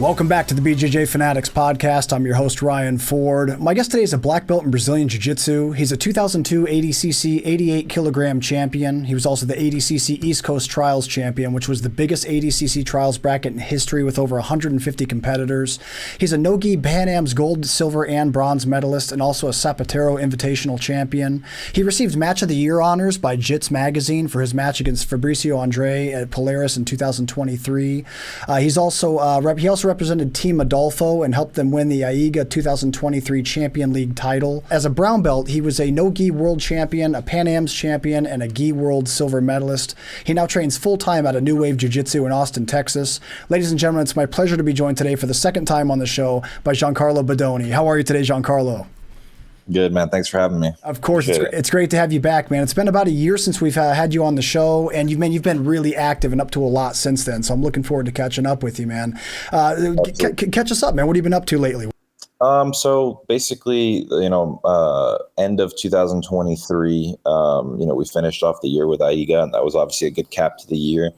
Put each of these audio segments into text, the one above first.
Welcome back to the BJJ Fanatics podcast. I'm your host, Ryan Ford. My guest today is a black belt in Brazilian Jiu-Jitsu. He's a 2002 ADCC 88 kilogram champion. He was also the ADCC East Coast Trials champion, which was the biggest ADCC trials bracket in history with over 150 competitors. He's a no-gi Pan Am's gold, silver, and bronze medalist, and also a Sapatero Invitational champion. He received Match of the Year honors by JiuJitsu magazine for his match against Fabricio Andre at Polaris in 2023. He also represented Team Adolfo and helped them win the AIGA 2023 Champion League title. As a brown belt, he was a no-gi world champion, a Pan Am's champion, and a gi world silver medalist. He now trains full-time at a New Wave Jiu-Jitsu in Austin, Texas. Ladies and gentlemen, it's my pleasure to be joined today for the second time on the show by Giancarlo Bodoni. How are you today, Giancarlo? Good, man. Thanks for having me. Of course, it's great to have you back, man. It's been about a year since we've had you on the show, and you've been really active and up to a lot since then. So I'm looking forward to catching up with you, man. Catch us up, man. What have you been up to lately? So basically, end of 2023, we finished off the year with AIGA, and that was obviously a good cap to the year.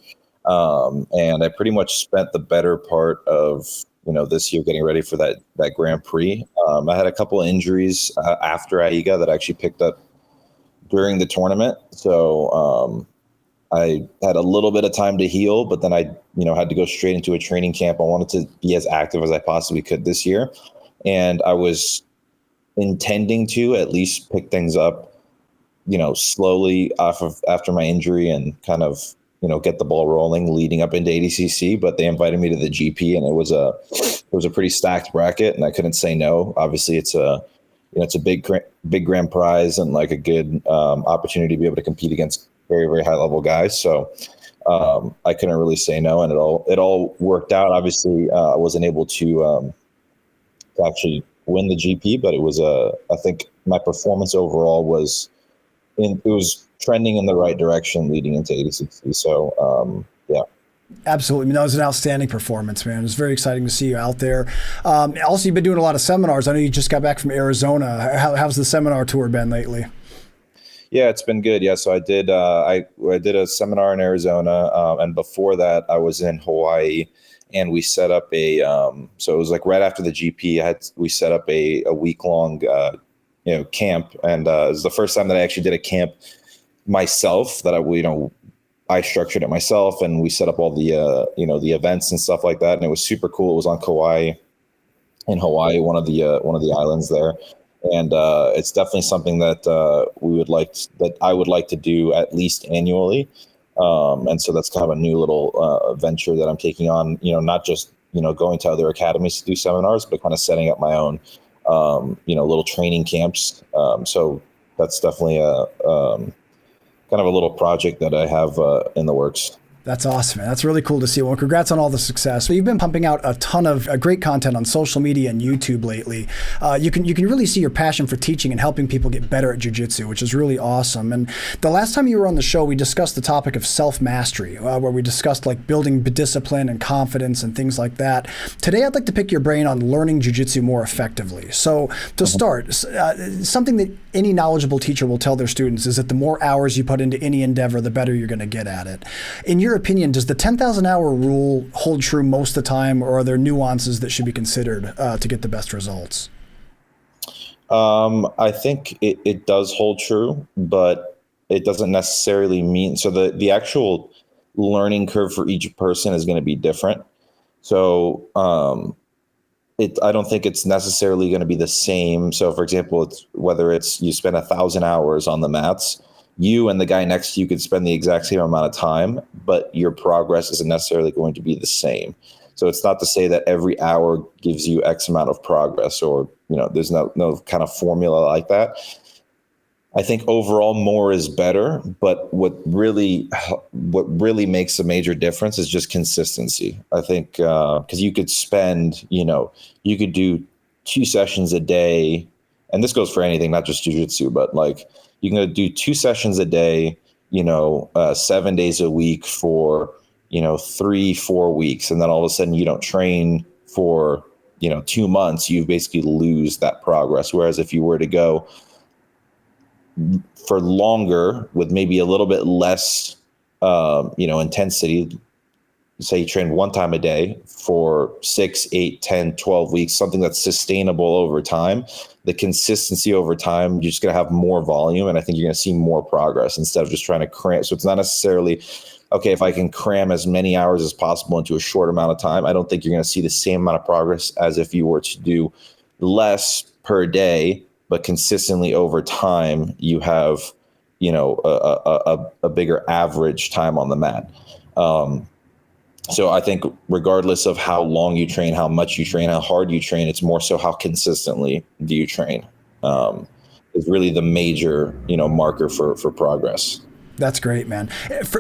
And I pretty much spent the better part of this year getting ready for that Grand Prix. I had a couple of injuries after AIGA that actually picked up during the tournament. So I had a little bit of time to heal, but then I had to go straight into a training camp. I wanted to be as active as I possibly could this year. And I was intending to at least pick things up, slowly after my injury and kind of get the ball rolling leading up into ADCC, but they invited me to the GP, and it was a pretty stacked bracket, and I couldn't say no. Obviously, it's a big grand prize and like a good opportunity to be able to compete against very, very high level guys. So I couldn't really say no, and it all worked out. Obviously, I wasn't able to actually win the GP, but it was I think my performance overall was trending in the right direction leading into ADCC. So, yeah. Absolutely. That was an outstanding performance, man. It was very exciting to see you out there. Also, you've been doing a lot of seminars. I know you just got back from Arizona. How's the seminar tour been lately? Yeah, it's been good. Yeah, so I did a seminar in Arizona, and before that, I was in Hawaii, and we set up so it was like right after the GP. We set up a week-long camp, and it was the first time that I actually did a camp myself, that I structured it myself, and we set up all the the events and stuff like that, and it was super cool. It was on Kauai, in Hawaii, one of the islands there, and it's definitely something that I would like to do at least annually, and so that's kind of a new little venture that I'm taking on. Not just going to other academies to do seminars, but kind of setting up my own little training camps. So that's definitely kind of a little project that I have in the works. That's awesome, man. That's really cool to see. Well, congrats on all the success. So you've been pumping out a ton of great content on social media and YouTube lately. You can really see your passion for teaching and helping people get better at jiu-jitsu, which is really awesome. And the last time you were on the show, we discussed the topic of self-mastery, where we discussed like building discipline and confidence and things like that. Today, I'd like to pick your brain on learning jiu-jitsu more effectively. So to start, something that any knowledgeable teacher will tell their students is that the more hours you put into any endeavor, the better you're going to get at it. In your opinion, does the 10,000 hour rule hold true most of the time, or are there nuances that should be considered to get the best results? I think it does hold true, but it doesn't necessarily mean, so the actual learning curve for each person is going to be different. So I don't think it's necessarily going to be the same. So for example, whether you spend 1,000 hours on the mats, you and the guy next to you could spend the exact same amount of time, but your progress isn't necessarily going to be the same. So it's not to say that every hour gives you X amount of progress, or, there's no kind of formula like that. I think overall more is better, but what really makes a major difference is just consistency. I think, because you could spend, you could do 2 sessions a day, and this goes for anything, not just jiu-jitsu, but like, you can do 2 sessions a day, 7 days a week for, 3-4 weeks. And then all of a sudden you don't train for, 2 months, you basically lose that progress. Whereas if you were to go for longer with maybe a little bit less, intensity, say you train one time a day for 6, 8, 10, 12 weeks, something that's sustainable over time, the consistency over time, you're just going to have more volume. And I think you're going to see more progress instead of just trying to cram. So it's not necessarily, okay, if I can cram as many hours as possible into a short amount of time, I don't think you're going to see the same amount of progress as if you were to do less per day, but consistently over time, you have, a bigger average time on the mat. So I think regardless of how long you train, how much you train, how hard you train, it's more so how consistently do you train, is really the major, marker for progress. That's great, man.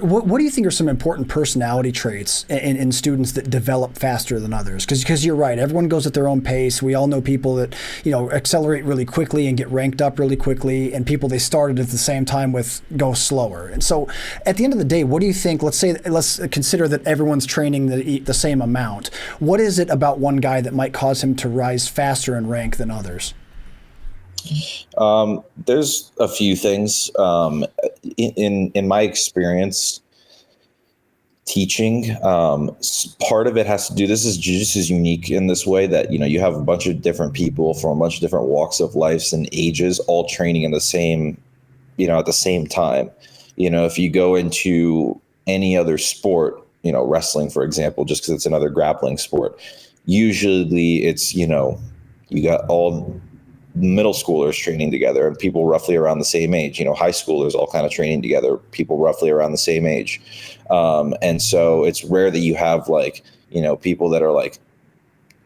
What do you think are some important personality traits in students that develop faster than others? Because you're right, everyone goes at their own pace. We all know people that accelerate really quickly and get ranked up really quickly, and people they started at the same time with go slower. And so, at the end of the day, what do you think? Let's consider that everyone's training the same amount. What is it about one guy that might cause him to rise faster in rank than others? There's a few things. In my experience teaching, part of it has to do, Jiu-Jitsu is unique in this way that, you have a bunch of different people from a bunch of different walks of life and ages, all training in the same, at the same time. If you go into any other sport, wrestling, for example, just because it's another grappling sport, usually it's, you got all middle schoolers training together and people roughly around the same age, high schoolers all kind of training together, people roughly around the same age. And so it's rare that you have people that are like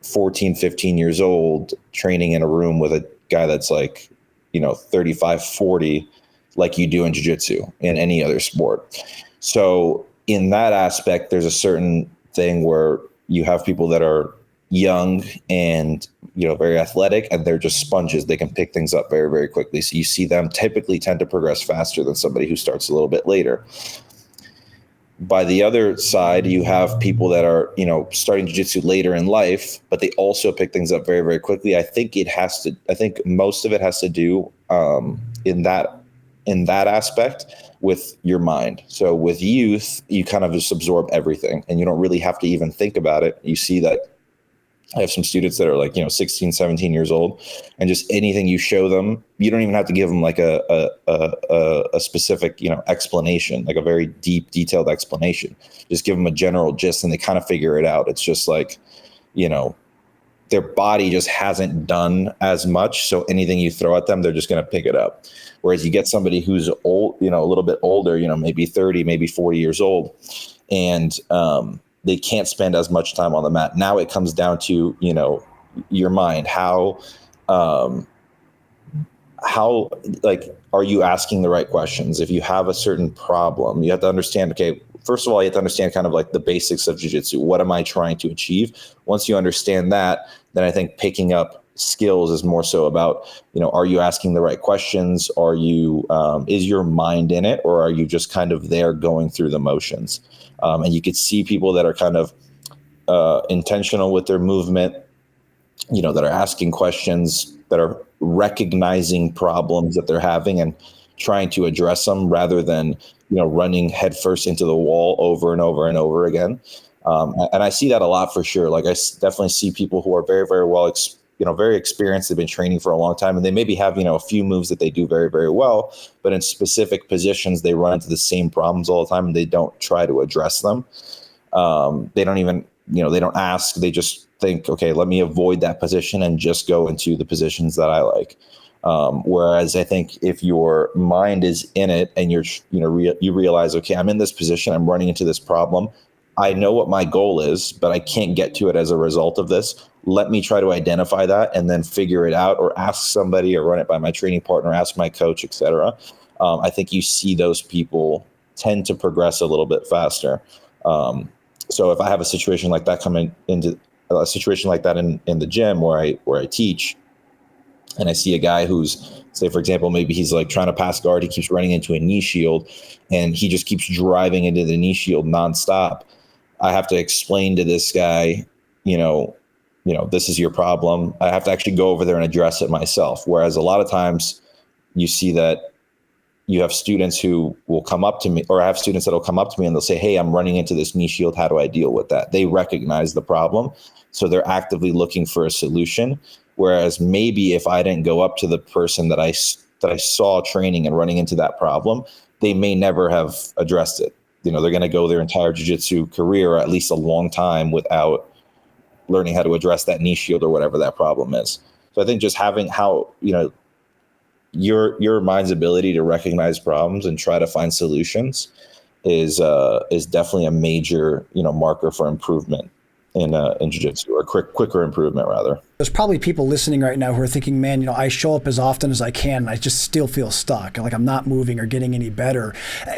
14, 15 years old training in a room with a guy that's 35, 40, like you do in jiu-jitsu in any other sport. So in that aspect, there's a certain thing where you have people that are young and very athletic, and they're just sponges. They can pick things up very, very quickly. So you see them typically tend to progress faster than somebody who starts a little bit later. By the other side, you have people that are starting jiu-jitsu later in life, but they also pick things up very, very quickly. I think most of it has to do in that aspect with your mind. So with youth, you kind of just absorb everything and you don't really have to even think about it. You see that I have some students that are 16, 17 years old, and just anything you show them, you don't even have to give them a specific, explanation, like a very deep, detailed explanation. Just give them a general gist and they kind of figure it out. It's just their body just hasn't done as much. So anything you throw at them, they're just going to pick it up. Whereas you get somebody who's old, a little bit older, maybe 30, maybe 40 years old, and, they can't spend as much time on the mat. Now it comes down to, your mind. How are you asking the right questions? If you have a certain problem, you have to understand, okay, first of all, you have to understand kind of like the basics of jiu-jitsu. What am I trying to achieve? Once you understand that, then I think picking up skills is more so about, are you asking the right questions? Are you, is your mind in it, or are you just kind of there going through the motions? And you could see people that are kind of intentional with their movement, that are asking questions, that are recognizing problems that they're having and trying to address them rather than, running headfirst into the wall over and over and over again. And I see that a lot for sure. Like I definitely see people who are very, very well very experienced. They've been training for a long time, and they maybe have, a few moves that they do very, very well, but in specific positions, they run into the same problems all the time and they don't try to address them. They don't even, they don't ask, they just think, okay, let me avoid that position and just go into the positions that I like. Whereas I think if your mind is in it and you're, you realize, okay, I'm in this position, I'm running into this problem. I know what my goal is, but I can't get to it as a result of this. Let me try to identify that and then figure it out, or ask somebody, or run it by my training partner, ask my coach, etc. I think you see those people tend to progress a little bit faster. So if I have a situation like that coming into a situation like that in the gym where I teach, and I see a guy who's, say, for example, maybe he's trying to pass guard, he keeps running into a knee shield and he just keeps driving into the knee shield nonstop. I have to explain to this guy, this is your problem. I have to actually go over there and address it myself. Whereas a lot of times you see that, you have students who will come up to me, or I have students that will come up to me and they'll say, hey, I'm running into this knee shield. How do I deal with that? They recognize the problem. So they're actively looking for a solution. Whereas maybe if I didn't go up to the person that I saw training and running into that problem, they may never have addressed it. They're going to go their entire jiu-jitsu career, or at least a long time, without learning how to address that knee shield or whatever that problem is. So I think just having your mind's ability to recognize problems and try to find solutions is definitely a major, marker for improvement in jiu-jitsu, or quicker improvement rather. There's probably people listening right now who are thinking, man, I show up as often as I can and I just still feel stuck, like I'm not moving or getting any better.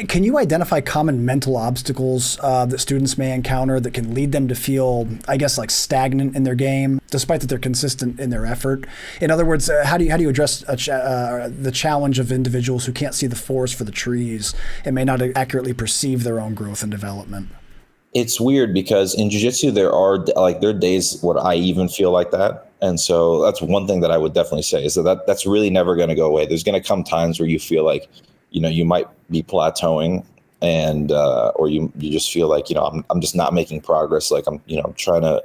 Can you identify common mental obstacles that students may encounter that can lead them to feel, I guess, like stagnant in their game, despite that they're consistent in their effort? In other words, how do you address the challenge of individuals who can't see the forest for the trees and may not accurately perceive their own growth and development? It's weird because in jiu-jitsu, there are days where I even feel like that. And so that's one thing that I would definitely say is that's really never going to go away. There's going to come times where you feel like, you might be plateauing and, or you just feel like, I'm just not making progress. Like I'm trying to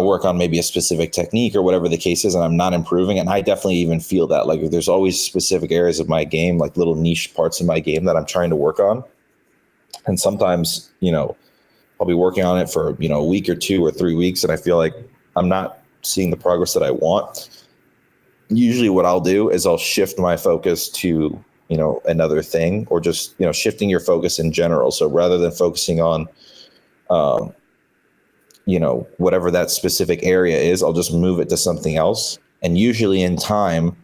work on maybe a specific technique or whatever the case is, and I'm not improving. And I definitely even feel that. Like there's always specific areas of my game, like little niche parts of my game that I'm trying to work on. And sometimes, I'll be working on it for, a week or 2 or 3 weeks, and I feel like I'm not seeing the progress that I want. Usually what I'll do is I'll shift my focus to, another thing, or just, shifting your focus in general. So rather than focusing on, whatever that specific area is, I'll just move it to something else. And usually in time,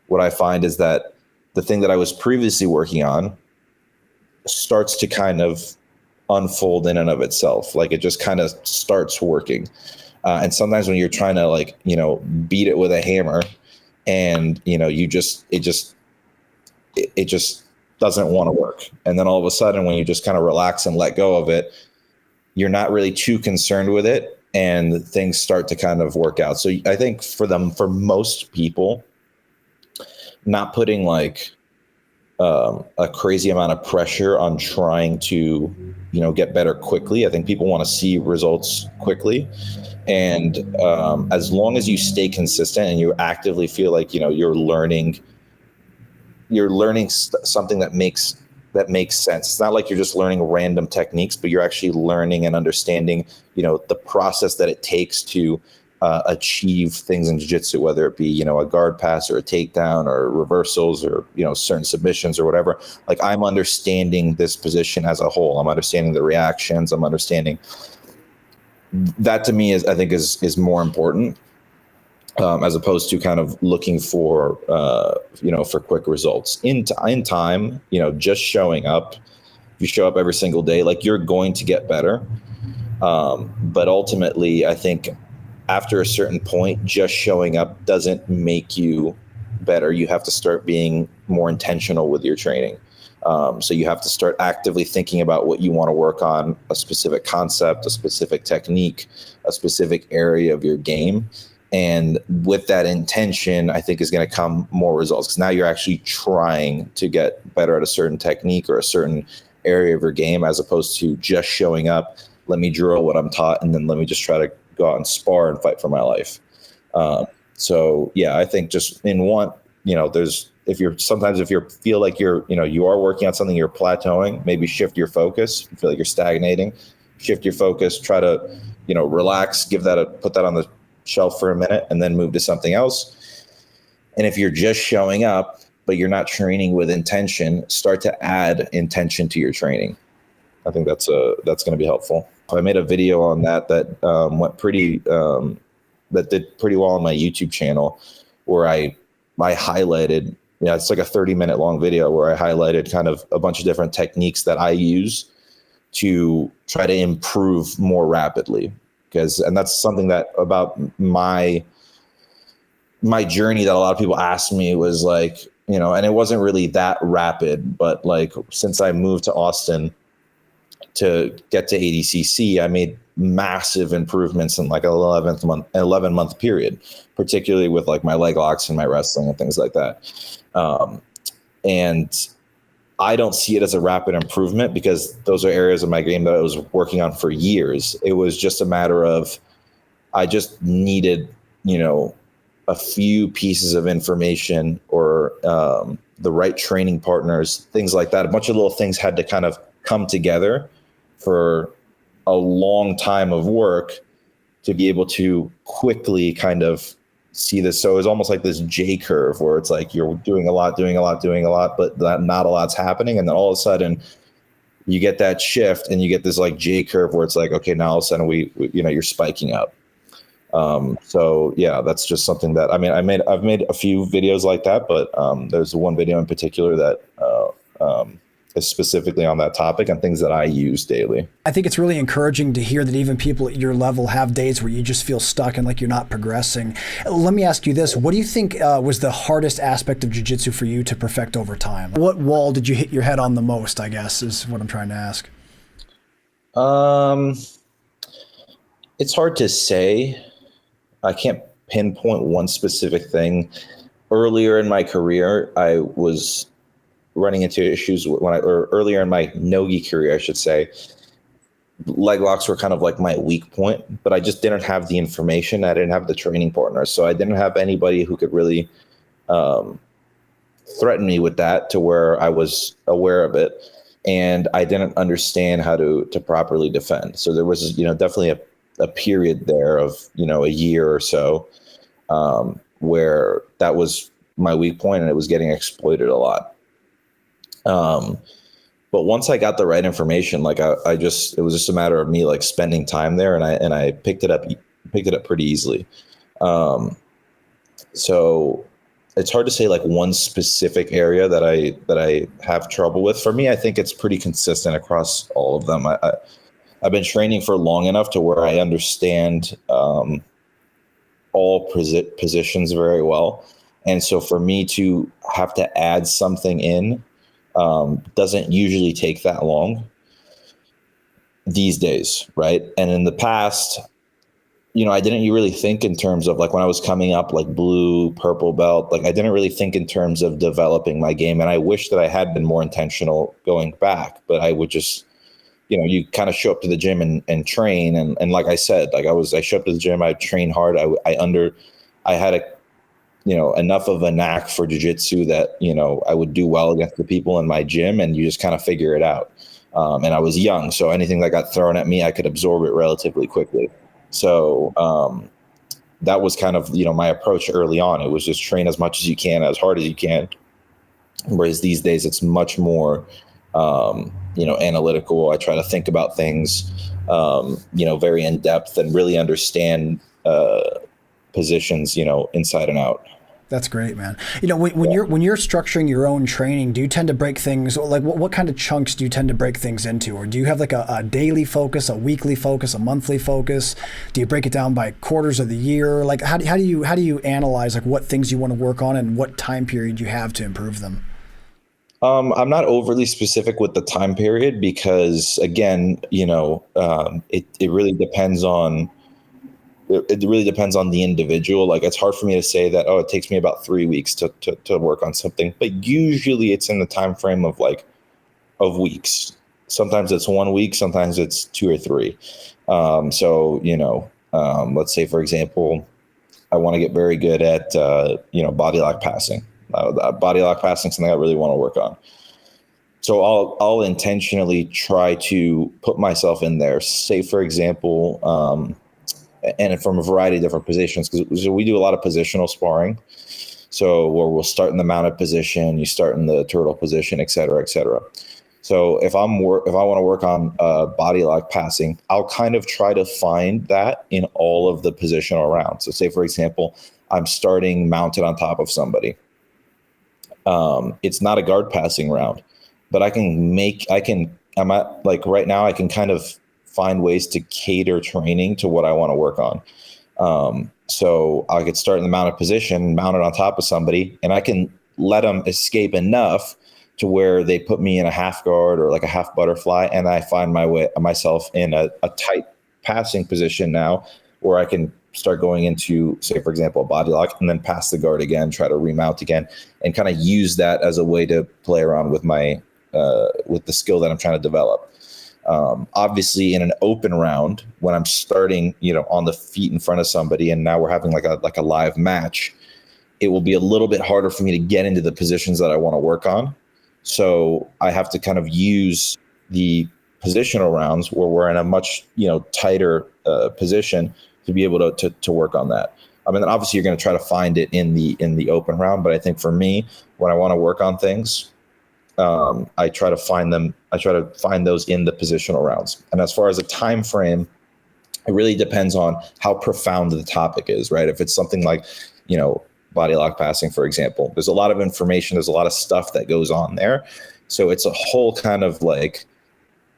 what I find is that the thing that I was previously working on starts to kind of unfold in and of itself. Like it just kind of starts working. And sometimes when you're trying to beat it with a hammer and, it just doesn't want to work. And then all of a sudden, when you just kind of relax and let go of it, you're not really too concerned with it and things start to kind of work out. So I think for most people, not putting a crazy amount of pressure on trying to, get better quickly. I think people want to see results quickly. And as long as you stay consistent and you actively feel like, you're learning something that makes sense. It's not like you're just learning random techniques, but you're actually learning and understanding, the process that it takes to achieve things in jiu-jitsu, whether it be, a guard pass or a takedown or reversals or, certain submissions or whatever. Like I'm understanding this position as a whole. I'm understanding the reactions. I'm understanding that. To me is more important, as opposed to kind of looking for, for quick results in time, just showing up. If you show up every single day, like you're going to get better. But ultimately I think, after a certain point, just showing up doesn't make you better. You have to start being more intentional with your training. So you have to start actively thinking about what you want to work on, a specific concept, a specific technique, a specific area of your game. And with that intention, I think is going to come more results, because now you're actually trying to get better at a certain technique or a certain area of your game, as opposed to just showing up, let me drill what I'm taught, and then let me just try to go out and spar and fight for my life. So yeah, I think just in one, if you feel like you are working on something, you're plateauing, maybe shift your focus. If you feel like you're stagnating, shift your focus, try to, relax, put that on the shelf for a minute and then move to something else. And if you're just showing up, but you're not training with intention, start to add intention to your training. I think that's going to be helpful. I made a video on that that did pretty well on my YouTube channel, where I highlighted, it's like a 30-minute long video where I highlighted kind of a bunch of different techniques that I use to try to improve more rapidly. And that's something that about my journey that a lot of people asked me was like, and it wasn't really that rapid, but like since I moved to Austin to get to ADCC, I made massive improvements in like an 11-month period, particularly with like my leg locks and my wrestling and things like that. And I don't see it as a rapid improvement because those are areas of my game that I was working on for years. It was just a matter of, I just needed, a few pieces of information or the right training partners, things like that. A bunch of little things had to kind of come together for a long time of work to be able to quickly kind of see this. So it's almost like this J curve where it's like you're doing a lot, but not a lot's happening. And then all of a sudden you get that shift and you get this like J curve where it's like, okay, now all of a sudden we you're spiking up. So yeah, that's just something that, I've made a few videos like that, but there's one video in particular that is specifically on that topic and things that I use daily. I think it's really encouraging to hear that even people at your level have days where you just feel stuck and like you're not progressing. Let me ask you this. What do you think was the hardest aspect of jiu-jitsu for you to perfect over time? What wall did you hit your head on the most, I guess, is what I'm trying to ask. It's hard to say. I can't pinpoint one specific thing. Earlier in my career, I was running into issues or earlier in my no-gi career, I should say. Leg locks were kind of like my weak point, but I just didn't have the information. I didn't have the training partners. So I didn't have anybody who could really threaten me with that to where I was aware of it. And I didn't understand how to properly defend. So there was, definitely a period there of, a year or so where that was my weak point and it was getting exploited a lot. But once I got the right information, like it was just a matter of me like spending time there and I picked it up pretty easily. So it's hard to say like one specific area that I have trouble with. For me, I think it's pretty consistent across all of them. I've been training for long enough to where I understand all positions very well. And so for me to have to add something in doesn't usually take that long these days, right? And in the past, I didn't really think in terms of like when I was coming up like blue, purple belt, like I didn't really think in terms of developing my game. And I wish that I had been more intentional going back, but I would just, you kind of show up to the gym and train. And like I said, like I show up to the gym, I train hard. I had enough of a knack for jiu-jitsu that, I would do well against the people in my gym and you just kind of figure it out. And I was young, so anything that got thrown at me, I could absorb it relatively quickly. So that was kind of, my approach early on. It was just train as much as you can, as hard as you can. Whereas these days it's much more, analytical. I try to think about things, very in depth and really understand positions, inside and out. That's great, man. When you're structuring your own training, do you tend to break things like what kind of chunks do you tend to break things into, or do you have like a daily focus, a weekly focus, a monthly focus? Do you break it down by quarters of the year? Like how do you analyze like what things you want to work on and what time period you have to improve them? I'm not overly specific with the time period because, again, it really depends on the individual. Like it's hard for me to say that, it takes me about 3 weeks to work on something, but usually it's in the time frame of weeks. Sometimes it's 1 week, sometimes it's 2 or 3. Let's say, for example, I want to get very good at, body lock passing. Body lock passing is something I really want to work on. So I'll intentionally try to put myself in there. Say, for example, and from a variety of different positions, because we do a lot of positional sparring. So where we'll start in the mounted position, you start in the turtle position, et cetera, et cetera. So if I want to work on body lock passing, I'll kind of try to find that in all of the positional rounds. So say, for example, I'm starting mounted on top of somebody. It's not a guard passing round, but right now I can kind of find ways to cater training to what I want to work on. So I could start in the mounted position, mounted on top of somebody, and I can let them escape enough to where they put me in a half guard or like a half butterfly. And I find myself in a tight passing position now where I can start going into, say, for example, a body lock, and then pass the guard again, try to remount again, and kind of use that as a way to play around with my with the skill that I'm trying to develop. Obviously, in an open round, when I'm starting, on the feet in front of somebody, and now we're having like a live match, it will be a little bit harder for me to get into the positions that I want to work on. So I have to kind of use the positional rounds where we're in a much tighter position to be able to work on that. I mean, obviously you're going to try to find it in the open round, but I think for me, when I want to work on things, I try to find those in the positional rounds. And as far as a time frame, it really depends on how profound the topic is, right? If it's something like, body lock passing, for example, there's a lot of information, there's a lot of stuff that goes on there. So it's a whole kind of like,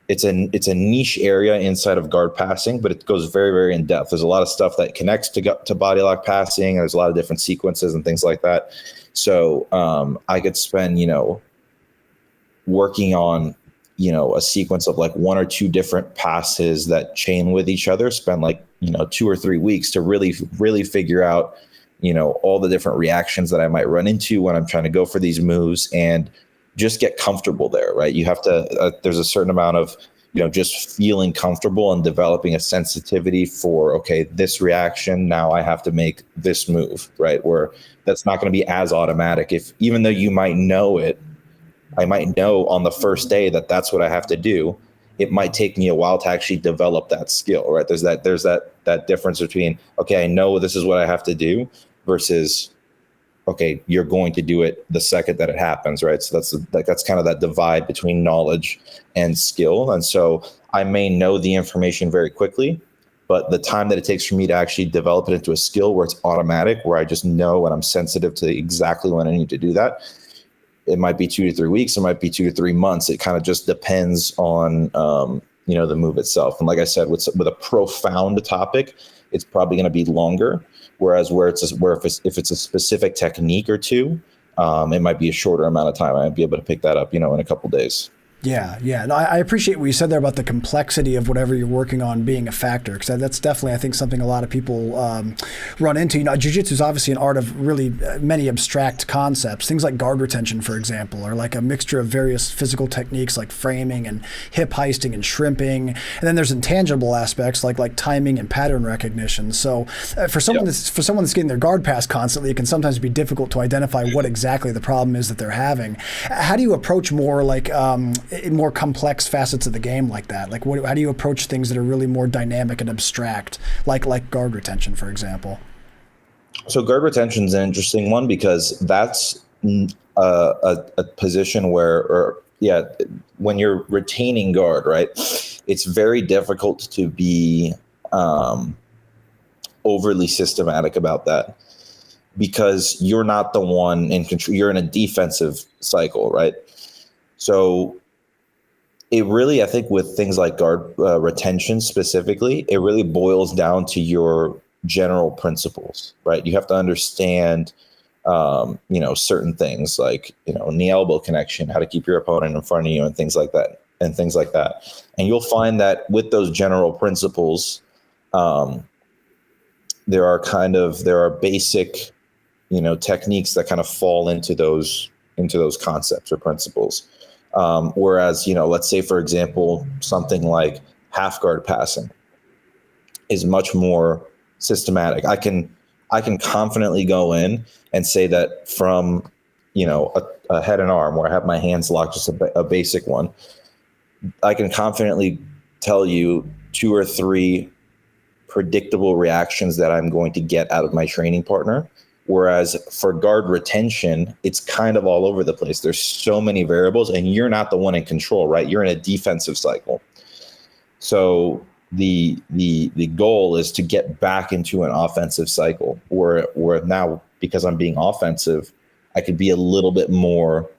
it's a niche area inside of guard passing, but it goes very, very in depth. There's a lot of stuff that connects to body lock passing. There's a lot of different sequences and things like that. So I could spend, working on, a sequence of like one or two different passes that chain with each other, spend like, 2 or 3 weeks to really, really figure out, all the different reactions that I might run into when I'm trying to go for these moves and just get comfortable there, right? You have to, there's a certain amount of, just feeling comfortable and developing a sensitivity for, okay, this reaction, now I have to make this move, right? Where that's not going to be as automatic. Even though you might know it, I might know on the first day that that's what I have to do. It might take me a while to actually develop that skill, right? There's that difference between, okay, I know this is what I have to do versus, okay, you're going to do it the second that it happens, right? So that's kind of that divide between knowledge and skill. And so I may know the information very quickly, but the time that it takes for me to actually develop it into a skill where it's automatic, where I just know and I'm sensitive to exactly when I need to do that, it might be 2 to 3 weeks. It might be 2 to 3 months. It kind of just depends on, the move itself. And like I said, with a profound topic, it's probably going to be longer. Whereas if it's a specific technique or two, it might be a shorter amount of time. I might be able to pick that up, in a couple of days. Yeah. No, I appreciate what you said there about the complexity of whatever you're working on being a factor, because that's definitely, I think, something a lot of people run into. Jiu-Jitsu is obviously an art of really many abstract concepts. Things like guard retention, for example, are like a mixture of various physical techniques like framing and hip heisting and shrimping. And then there's intangible aspects like timing and pattern recognition. So for someone that's getting their guard passed constantly, it can sometimes be difficult to identify what exactly the problem is that they're having. How do you approach more more complex facets of the game like that? Like, how do you approach things that are really more dynamic and abstract, like guard retention, for example? So guard retention is an interesting one because that's a position where, when you're retaining guard, right, it's very difficult to be overly systematic about that because you're not the one in control. You're in a defensive cycle, right? So it really, I think with things like guard retention specifically, it really boils down to your general principles, right? You have to understand, certain things like, knee elbow connection, how to keep your opponent in front of you and things like that. And you'll find that with those general principles, there are basic, techniques that kind of fall into those concepts or principles. Whereas, let's say, for example, something like half guard passing is much more systematic. I can confidently go in and say that from, a head and arm where I have my hands locked, just a basic one, I can confidently tell you 2 or 3 predictable reactions that I'm going to get out of my training partner. Whereas for guard retention, it's kind of all over the place. There's so many variables and you're not the one in control, right? You're in a defensive cycle. So the goal is to get back into an offensive cycle where now, because I'm being offensive, I could be a little bit more,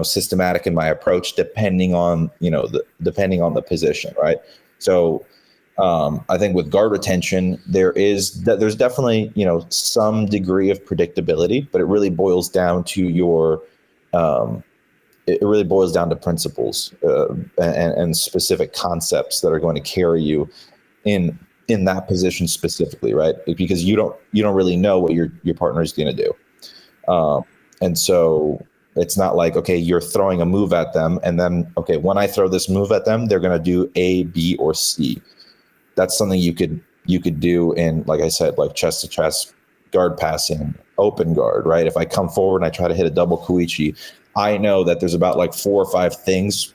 systematic in my approach, depending on the position, right? So I think with guard retention, there's definitely, some degree of predictability, but it really boils down to principles and specific concepts that are going to carry you in in that position specifically, right? Because you don't really know what your partner is going to do. And so it's not like, okay, you're throwing a move at them, and then, okay, when I throw this move at them, they're going to do A, B, or C. That's something you could do in, like I said, like chest to chest, guard passing, open guard, right? If I come forward and I try to hit a double kuichi, I know that there's about like 4 or 5 things.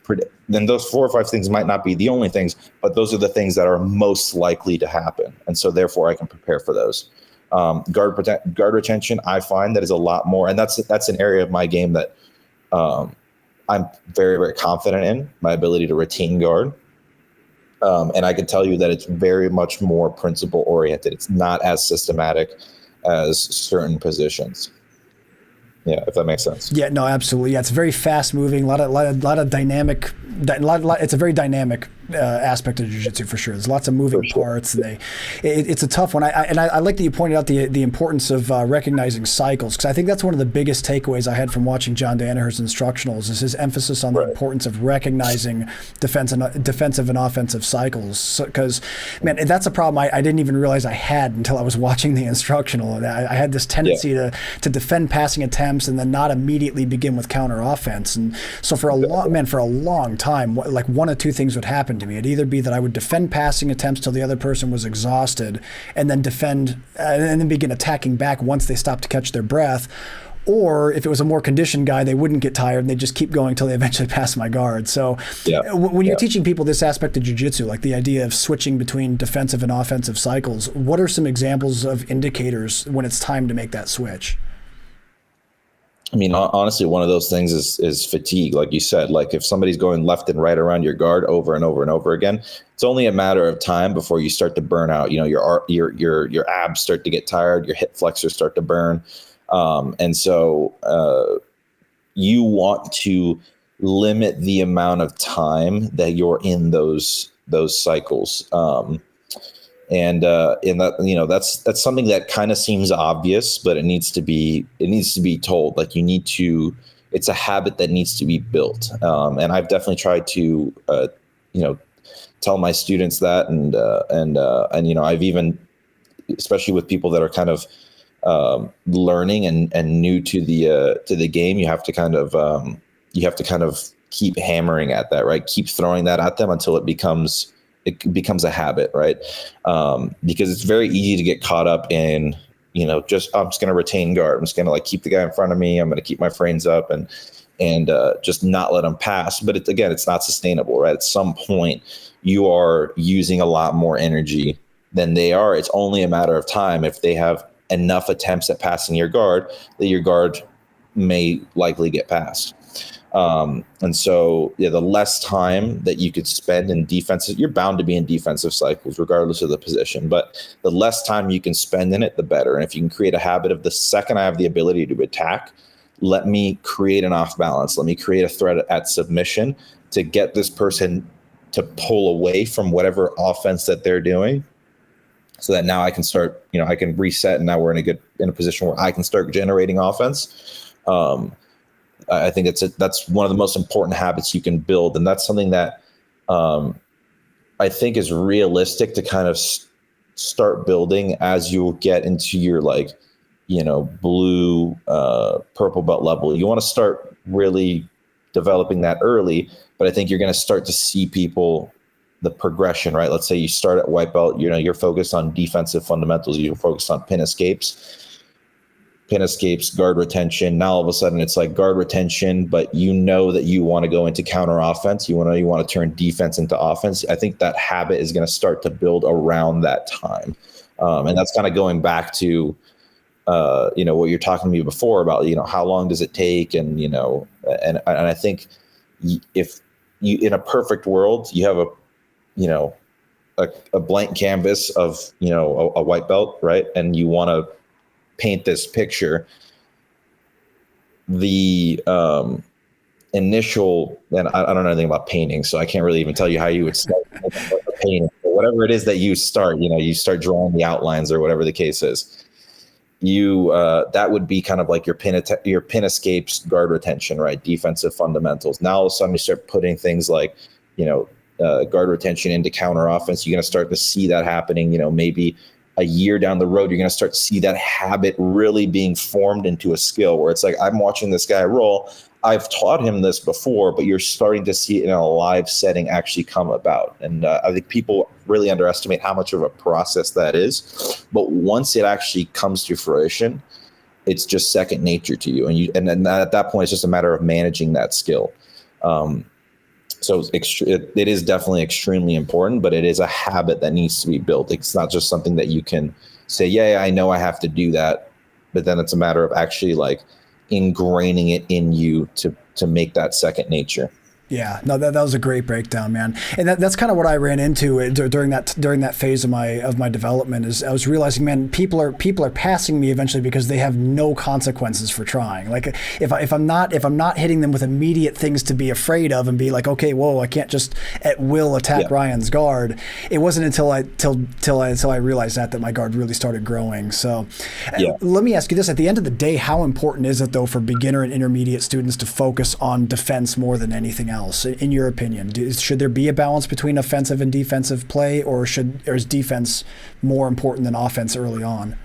Then those 4 or 5 things might not be the only things, but those are the things that are most likely to happen. And so therefore I can prepare for those. Guard retention, I find that is a lot more, and that's an area of my game that I'm very, very confident in, my ability to retain guard. And I can tell you that it's very much more principle oriented. It's not as systematic as certain positions. Yeah, if that makes sense. Yeah, no, absolutely. Yeah, it's very fast moving. A lot of dynamic. It's a very dynamic aspect of jiu-jitsu for sure. There's lots of moving parts. It's a tough one. I like that you pointed out the importance of recognizing cycles, because I think that's one of the biggest takeaways I had from watching John Danaher's instructionals is his emphasis on the importance of recognizing defensive and offensive cycles. Because, man, that's a problem I didn't even realize I had until I was watching the instructional. I had this tendency to defend passing attempts and then not immediately begin with counter offense. And so for a long time, like one of two things would happen to me. It'd either be that I would defend passing attempts till the other person was exhausted, and then defend and then begin attacking back once they stopped to catch their breath. Or if it was a more conditioned guy, they wouldn't get tired and they just keep going until they eventually pass my guard. So when you're teaching people this aspect of jiu-jitsu, like the idea of switching between defensive and offensive cycles, what are some examples of indicators when it's time to make that switch? I mean, honestly, one of those things is fatigue. Like you said, like if somebody's going left and right around your guard over and over and over again, it's only a matter of time before you start to burn out. You know, your abs start to get tired, your hip flexors start to burn. And so you want to limit the amount of time that you're in those cycles. And that, you know, that's something that kind of seems obvious, but it needs to be told. Like it's a habit that needs to be built. And I've definitely tried to, tell my students that, and you know, I've even, especially with people that are kind of learning and new to the game, you have to kind of keep hammering at that, right? Keep throwing that at them until it becomes a habit, right? Because it's very easy to get caught up in, you know, I'm just going to retain guard. I'm just going to like keep the guy in front of me. I'm going to keep my frames up and just not let them pass. But it's not sustainable, right? At some point, you are using a lot more energy than they are. It's only a matter of time. If they have enough attempts at passing your guard, that your guard may likely get passed. And so, the less time that you could spend in defenses, you're bound to be in defensive cycles, regardless of the position, but the less time you can spend in it, the better. And if you can create a habit of the second I have the ability to attack, let me create an off balance. Let me create a threat at submission to get this person to pull away from whatever offense that they're doing, so that now I can start, you know, I can reset, and now we're in a position where I can start generating offense. I think that's one of the most important habits you can build. And that's something that I think is realistic to kind of start building as you get into your, like, you know, blue, purple belt level. You want to start really developing that early, but I think you're going to start to see the progression, right? Let's say you start at white belt, you know, you're focused on defensive fundamentals. You're focused on pin escapes, guard retention. Now all of a sudden it's like guard retention, but you know that you want to go into counter offense. You want to turn defense into offense. I think that habit is going to start to build around that time. And that's kind of going back to, you know, what you're talking to me before about, you know, how long does it take? And, you know, and I think if you, in a perfect world, you have a blank canvas of, you know, a white belt, right? And you want to paint this picture, the initial, and I don't know anything about painting, so I can't really even tell you how you would start painting. But whatever it is that you start, you know, you start drawing the outlines or whatever the case is. That would be kind of like your pin escapes, guard retention, right? Defensive fundamentals. Now all of a sudden you start putting things like, you know, guard retention into counter offense. You're going to start to see that happening, maybe a year down the road. You're going to start to see that habit really being formed into a skill where it's like, I'm watching this guy roll. I've taught him this before, but you're starting to see it in a live setting actually come about. And I think people really underestimate how much of a process that is. But once it actually comes to fruition, it's just second nature to you. And then at that point, it's just a matter of managing that skill. So it is definitely extremely important, but it is a habit that needs to be built. It's not just something that you can say, yeah, I know I have to do that. But then it's a matter of actually like ingraining it in you to make that second nature. Yeah, no, that was a great breakdown, man. And that's kind of what I ran into during that phase of my development. Is I was realizing, man, people are passing me eventually because they have no consequences for trying. Like if I'm not hitting them with immediate things to be afraid of and be like, okay, whoa, I can't just at will attack Ryan's guard. It wasn't until I realized that my guard really started growing. So let me ask you this: at the end of the day, how important is it though for beginner and intermediate students to focus on defense more than anything else? In your opinion, should there be a balance between offensive and defensive play, or is defense more important than offense early on?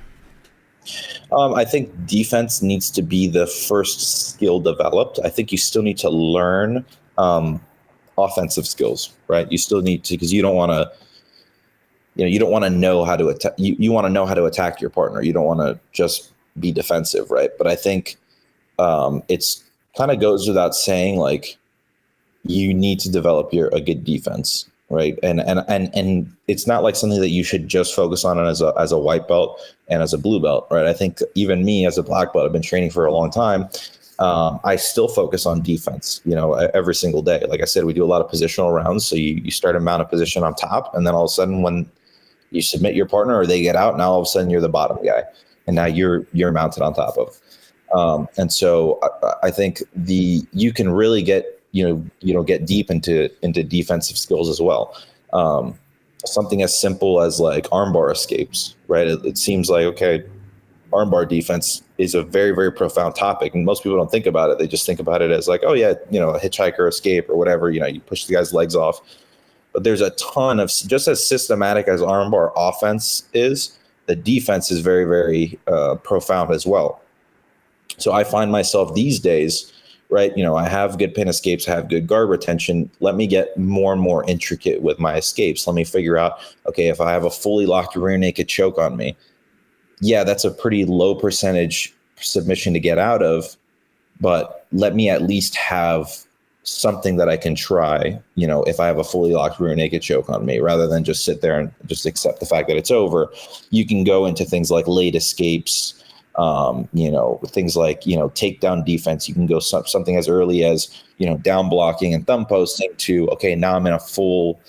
I think defense needs to be the first skill developed. I think you still need to learn offensive skills, right? You still need to, because you don't want to, you don't want to know how to attack. You want to know how to attack your partner. You don't want to just be defensive, right? But I think it's kind of goes without saying, like, you need to develop a good defense, right? And it's not like something that you should just focus on as a white belt and as a blue belt, right? I think even me as a black belt, I've been training for a long time. I still focus on defense, every single day. Like I said, we do a lot of positional rounds. So you start a mount of position on top, and then all of a sudden when you submit your partner or they get out, now all of a sudden you're the bottom guy, and now you're mounted on top of. And so I think you can really get get deep into defensive skills as well. Something as simple as like armbar escapes, right? It seems like, okay, armbar defense is a very, very profound topic, and most people don't think about it. They just think about it as like, oh yeah, a hitchhiker escape or whatever, you push the guy's legs off. But there's a ton of, just as systematic as armbar offense is, the defense is very, very profound as well. So I find myself these days, right, I have good pin escapes, I have good guard retention. Let me get more and more intricate with my escapes. Let me figure out, okay, if I have a fully locked rear naked choke on me, yeah, that's a pretty low percentage submission to get out of, but let me at least have something that I can try, if I have a fully locked rear naked choke on me, rather than just sit there and just accept the fact that it's over. You can go into things like late escapes, things like, takedown defense. You can go something as early as, down blocking and thumb posting to, okay, now I'm in a full,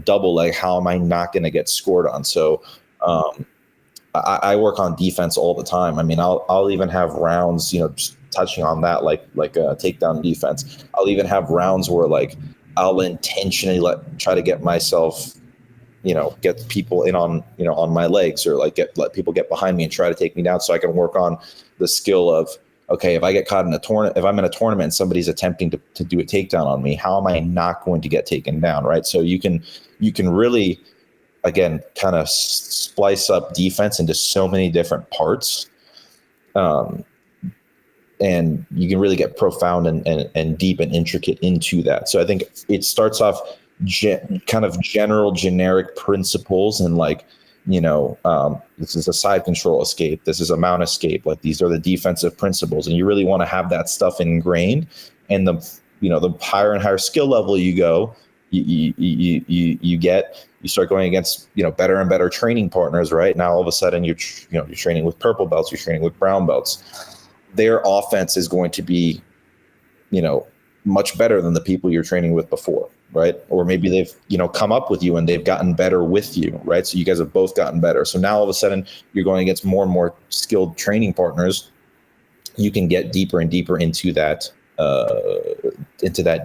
double leg. How am I not going to get scored on? So, I work on defense all the time. I mean, I'll even have rounds, just touching on that, like takedown defense. I'll even have rounds where like I'll intentionally try to get myself, get people in on, on my legs, or like let people get behind me and try to take me down, so I can work on the skill of, okay, if I get caught in a tournament, if I'm in a tournament and somebody's attempting to do a takedown on me, how am I not going to get taken down, right? So you can really, again, kind of splice up defense into so many different parts. And you can really get profound and deep and intricate into that. So I think it starts off kind of general generic principles, and like, this is a side control escape, this is a mount escape, like these are the defensive principles, and you really want to have that stuff ingrained. And the higher and higher skill level you go, you start going against, better and better training partners, right? Now all of a sudden you're training with purple belts, you're training with brown belts. Their offense is going to be, much better than the people you're training with before, right? Or maybe they've, come up with you and they've gotten better with you, right? So you guys have both gotten better. So now all of a sudden you're going against more and more skilled training partners. You can get deeper and deeper into that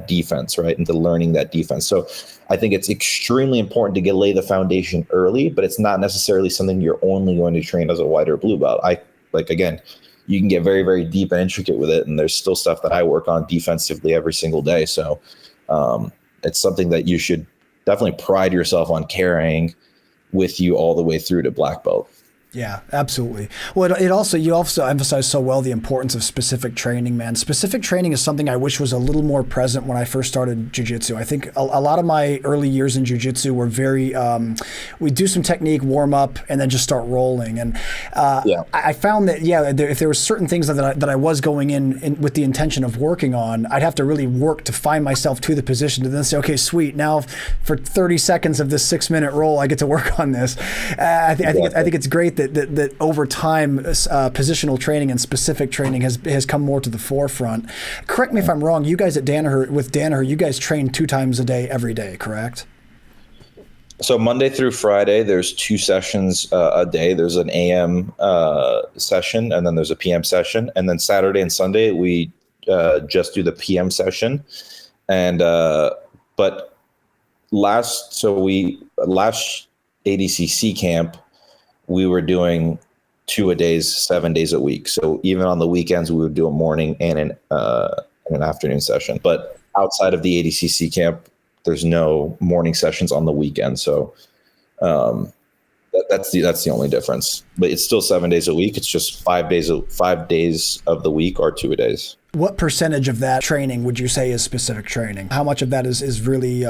defense, right? Into learning that defense. So I think it's extremely important to lay the foundation early, but it's not necessarily something you're only going to train as a white or blue belt. Again, you can get very, very deep and intricate with it. And there's still stuff that I work on defensively every single day. So it's something that you should definitely pride yourself on carrying with you all the way through to black belt. Yeah, absolutely. Well, you also emphasize so well the importance of specific training, man. Specific training is something I wish was a little more present when I first started jiu-jitsu. I think a lot of my early years in jiu-jitsu were very, we do some technique, warm up, and then just start rolling. And I found that, if there were certain things that I was going in with the intention of working on, I'd have to really work to find myself to the position to then say, okay, sweet, now for 30 seconds of this 6-minute roll, I get to work on this. I think it's great that over time, positional training and specific training has come more to the forefront. Correct me if I'm wrong. You guys at Danaher, you guys train 2 times a day, every day, correct? So Monday through Friday, there's 2 sessions a day. There's an AM session, and then there's a PM session. And then Saturday and Sunday, we just do the PM session. And but last ADCC camp, we were doing 2 a days, 7 days a week. So even on the weekends, we would do a morning and an afternoon session. But outside of the ADCC camp, there's no morning sessions on the weekend. So that's the only difference. But it's still 7 days a week. It's just 5 days of the week are 2 a days. What percentage of that training would you say is specific training? How much of that is really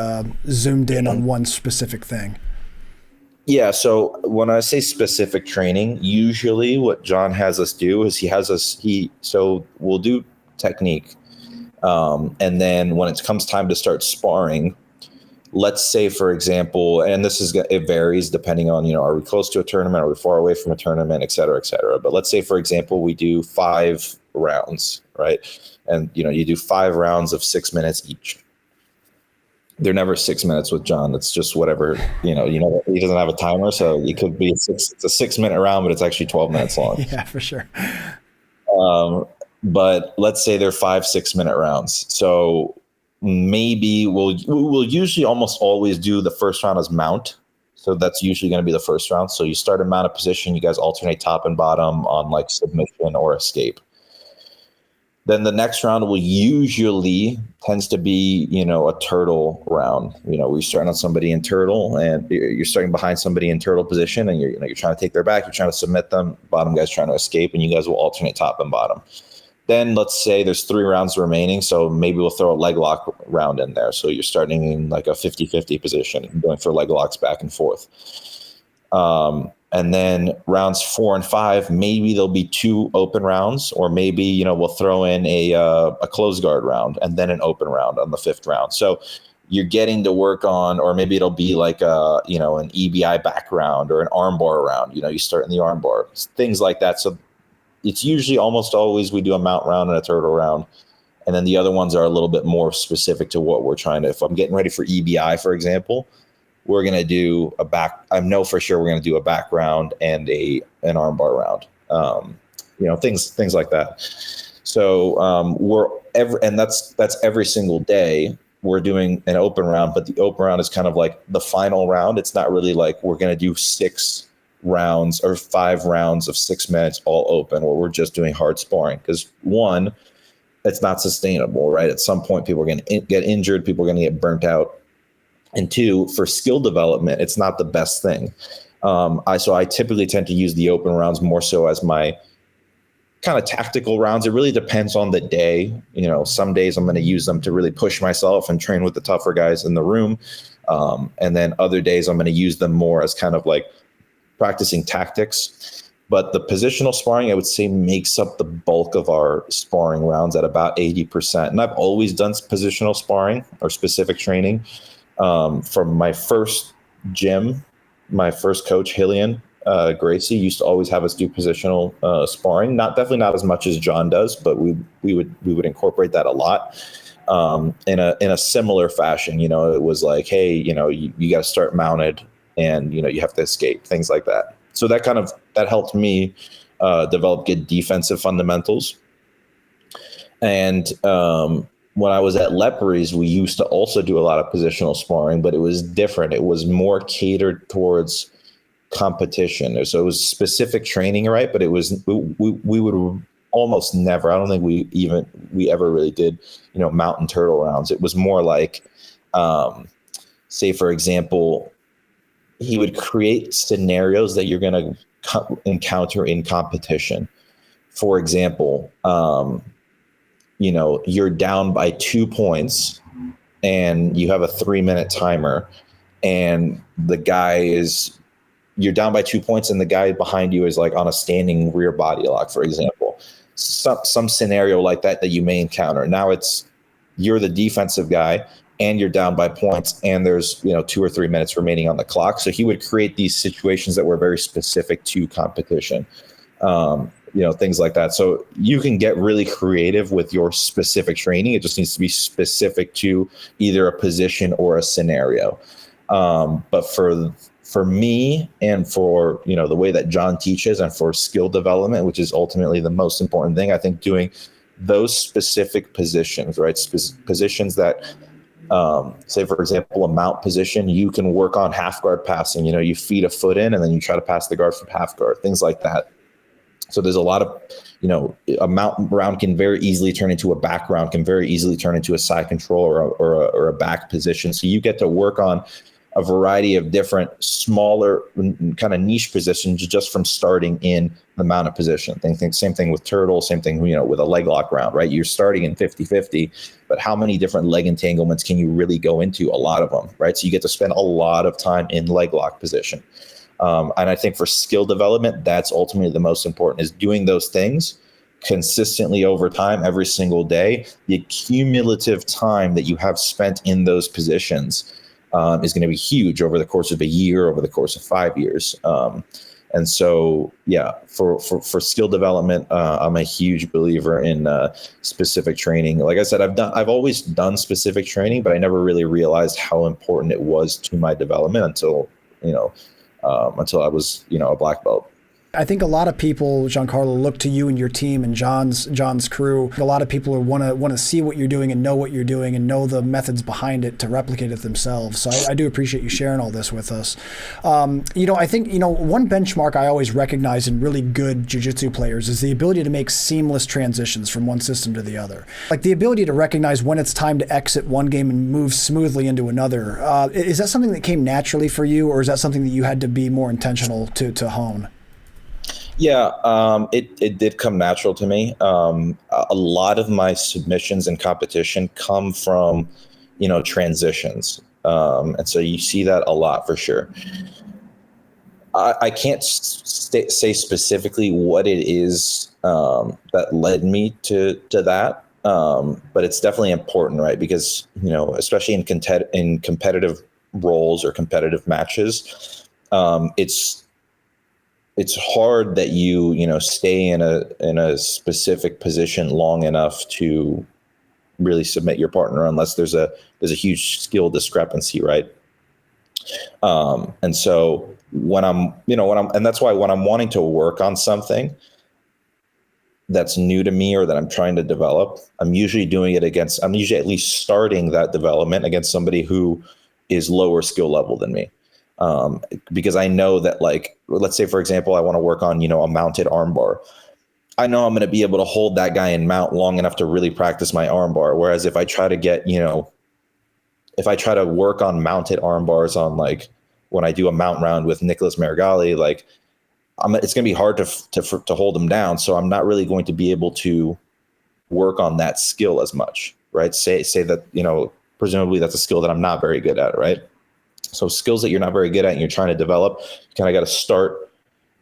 zoomed in on one specific thing? Yeah, so when I say specific training, usually what John has us do is so we'll do technique. And then when it comes time to start sparring, let's say, for example, and it varies depending on, are we close to a tournament? Are we far away from a tournament, et cetera, et cetera. But let's say, for example, we do 5 rounds, right? And, you do 5 rounds of 6 minutes each. They're never 6 minutes with John. It's just whatever, he doesn't have a timer. So it could be it's a 6-minute round, but it's actually 12 minutes long. Yeah, for sure. But let's say they're 5 6-minute rounds. So maybe we'll usually almost always do the first round as mount. So that's usually going to be the first round. So you start in mounted position, you guys alternate top and bottom on like submission or escape. Then the next round will usually tends to be, a turtle round. We're starting on somebody in turtle, and you're starting behind somebody in turtle position, and you're trying to take their back, you're trying to submit them, bottom guy's trying to escape, and you guys will alternate top and bottom. Then let's say there's 3 rounds remaining, so maybe we'll throw a leg lock round in there. So you're starting in like a 50-50 position, going for leg locks back and forth. And then rounds 4 and 5, maybe there'll be 2 open rounds, or maybe, we'll throw in a closed guard round and then an open round on the 5th round. So you're getting to work on, or maybe it'll be like an EBI back round or an armbar round. You start in the armbar, things like that. So it's usually almost always we do a mount round and a turtle round. And then the other ones are a little bit more specific to what we're trying to, if I'm getting ready for EBI, for example, we're going to do I know for sure we're going to do a back round and an armbar round, things like that. So that's every single day we're doing an open round, but the open round is kind of like the final round. It's not really like we're going to do 6 rounds or 5 rounds of 6 minutes all open, where we're just doing hard sparring. Because 1, it's not sustainable, right? At some point, people are going to get injured. People are going to get burnt out. And 2, for skill development, it's not the best thing. So I typically tend to use the open rounds more so as my kind of tactical rounds. It really depends on the day. Some days I'm going to use them to really push myself and train with the tougher guys in the room. And then other days I'm going to use them more as kind of like practicing tactics. But the positional sparring, I would say, makes up the bulk of our sparring rounds at about 80%. And I've always done positional sparring or specific training. From my first gym, my first coach, Hillian Gracie, used to always have us do positional sparring. Definitely not as much as John does, but we would incorporate that a lot. In a similar fashion. It was like, hey, you got to start mounted, and you have to escape, things like that. So that helped me develop good defensive fundamentals. And when I was at Leprey's, we used to also do a lot of positional sparring, but it was different. It was more catered towards competition. So it was specific training, right? But it was we would almost never. I don't think we ever really did, mountain turtle rounds. It was more like say, for example, he would create scenarios that you're going to encounter in competition. For example, you're down by 2 points and you have a 3-minute timer, and you're down by 2 points and the guy behind you is like on a standing rear body lock, for example. Some scenario like that you may encounter. Now you're the defensive guy and you're down by points and there's 2 or 3 minutes remaining on the clock. So he would create these situations that were very specific to competition. Things like that. So you can get really creative with your specific training. It just needs to be specific to either a position or a scenario. But for me and for, the way that John teaches and for skill development, which is ultimately the most important thing, I think doing those specific positions, right? Positions that, say, for example, a mount position, you can work on half guard passing. You feed a foot in and then you try to pass the guard from half guard, things like that. So there's a lot of, a mount round can very easily turn into a back round, can very easily turn into a side control or a back position. So you get to work on a variety of different smaller kind of niche positions just from starting in the mounted position. Same thing with turtle, same thing, with a leg lock round, right? You're starting in 50-50, but how many different leg entanglements can you really go into? A lot of them, right? So you get to spend a lot of time in leg lock position. And I think for skill development, that's ultimately the most important, is doing those things consistently over time, every single day. The cumulative time that you have spent in those positions is going to be huge over the course of a year, over the course of 5 years. And so, for skill development, I'm a huge believer in specific training. Like I said, I've always done specific training, but I never really realized how important it was to my development until I was, a black belt. I think a lot of people, Giancarlo, look to you and your team and John's crew. A lot of people want to see what you're doing and know what you're doing and know the methods behind it to replicate it themselves. So I do appreciate you sharing all this with us. I think, one benchmark I always recognize in really good jiu-jitsu players is the ability to make seamless transitions from one system to the other. Like the ability to recognize when it's time to exit one game and move smoothly into another. Is that something that came naturally for you, or is that something that you had to be more intentional to hone? Yeah, it did come natural to me. A lot of my submissions in competition come from, transitions. And so you see that a lot for sure. I can't say specifically what it is that led me to that, but it's definitely important, right? Because, especially in competitive roles or competitive matches, it's hard that you stay in a specific position long enough to really submit your partner unless there's a huge skill discrepancy, right? And so and that's why when I'm wanting to work on something that's new to me or that I'm trying to develop, I'm usually at least starting that development against somebody who is lower skill level than me. Because I know that, like, let's say, for example, I want to work on, a mounted armbar. I know I'm going to be able to hold that guy in mount long enough to really practice my armbar. Whereas if I try to work on mounted arm bars on, like, when I do a mount round with Nicholas Marigali, like, it's going to be hard to hold him down. So I'm not really going to be able to work on that skill as much, right? Say that, presumably that's a skill that I'm not very good at, right? So skills that you're not very good at and you're trying to develop, you kind of got to start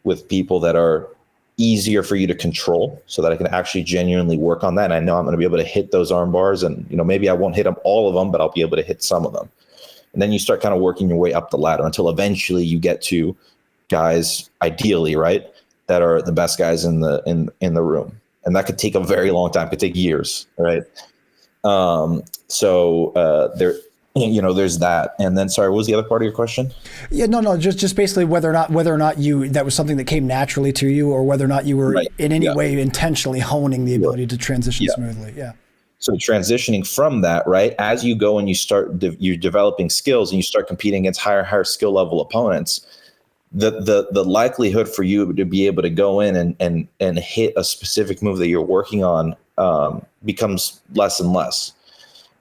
with people that are easier for you to control so that I can actually genuinely work on that. And I know I'm going to be able to hit those arm bars, and, maybe I won't hit them all of them, but I'll be able to hit some of them. And then you start kind of working your way up the ladder until eventually you get to guys, ideally, right, that are the best guys in the room. And that could take a very long time. It could take years, right? There's that. And then, sorry, what was the other part of your question? Yeah, no, just basically whether or not that was something that came naturally to you, or whether or not you were in any way intentionally honing the ability to transition smoothly. Yeah. So transitioning from that, right, as you go and you start, you're developing skills and you start competing against higher skill level opponents, the likelihood for you to be able to go in and hit a specific move that you're working on becomes less and less.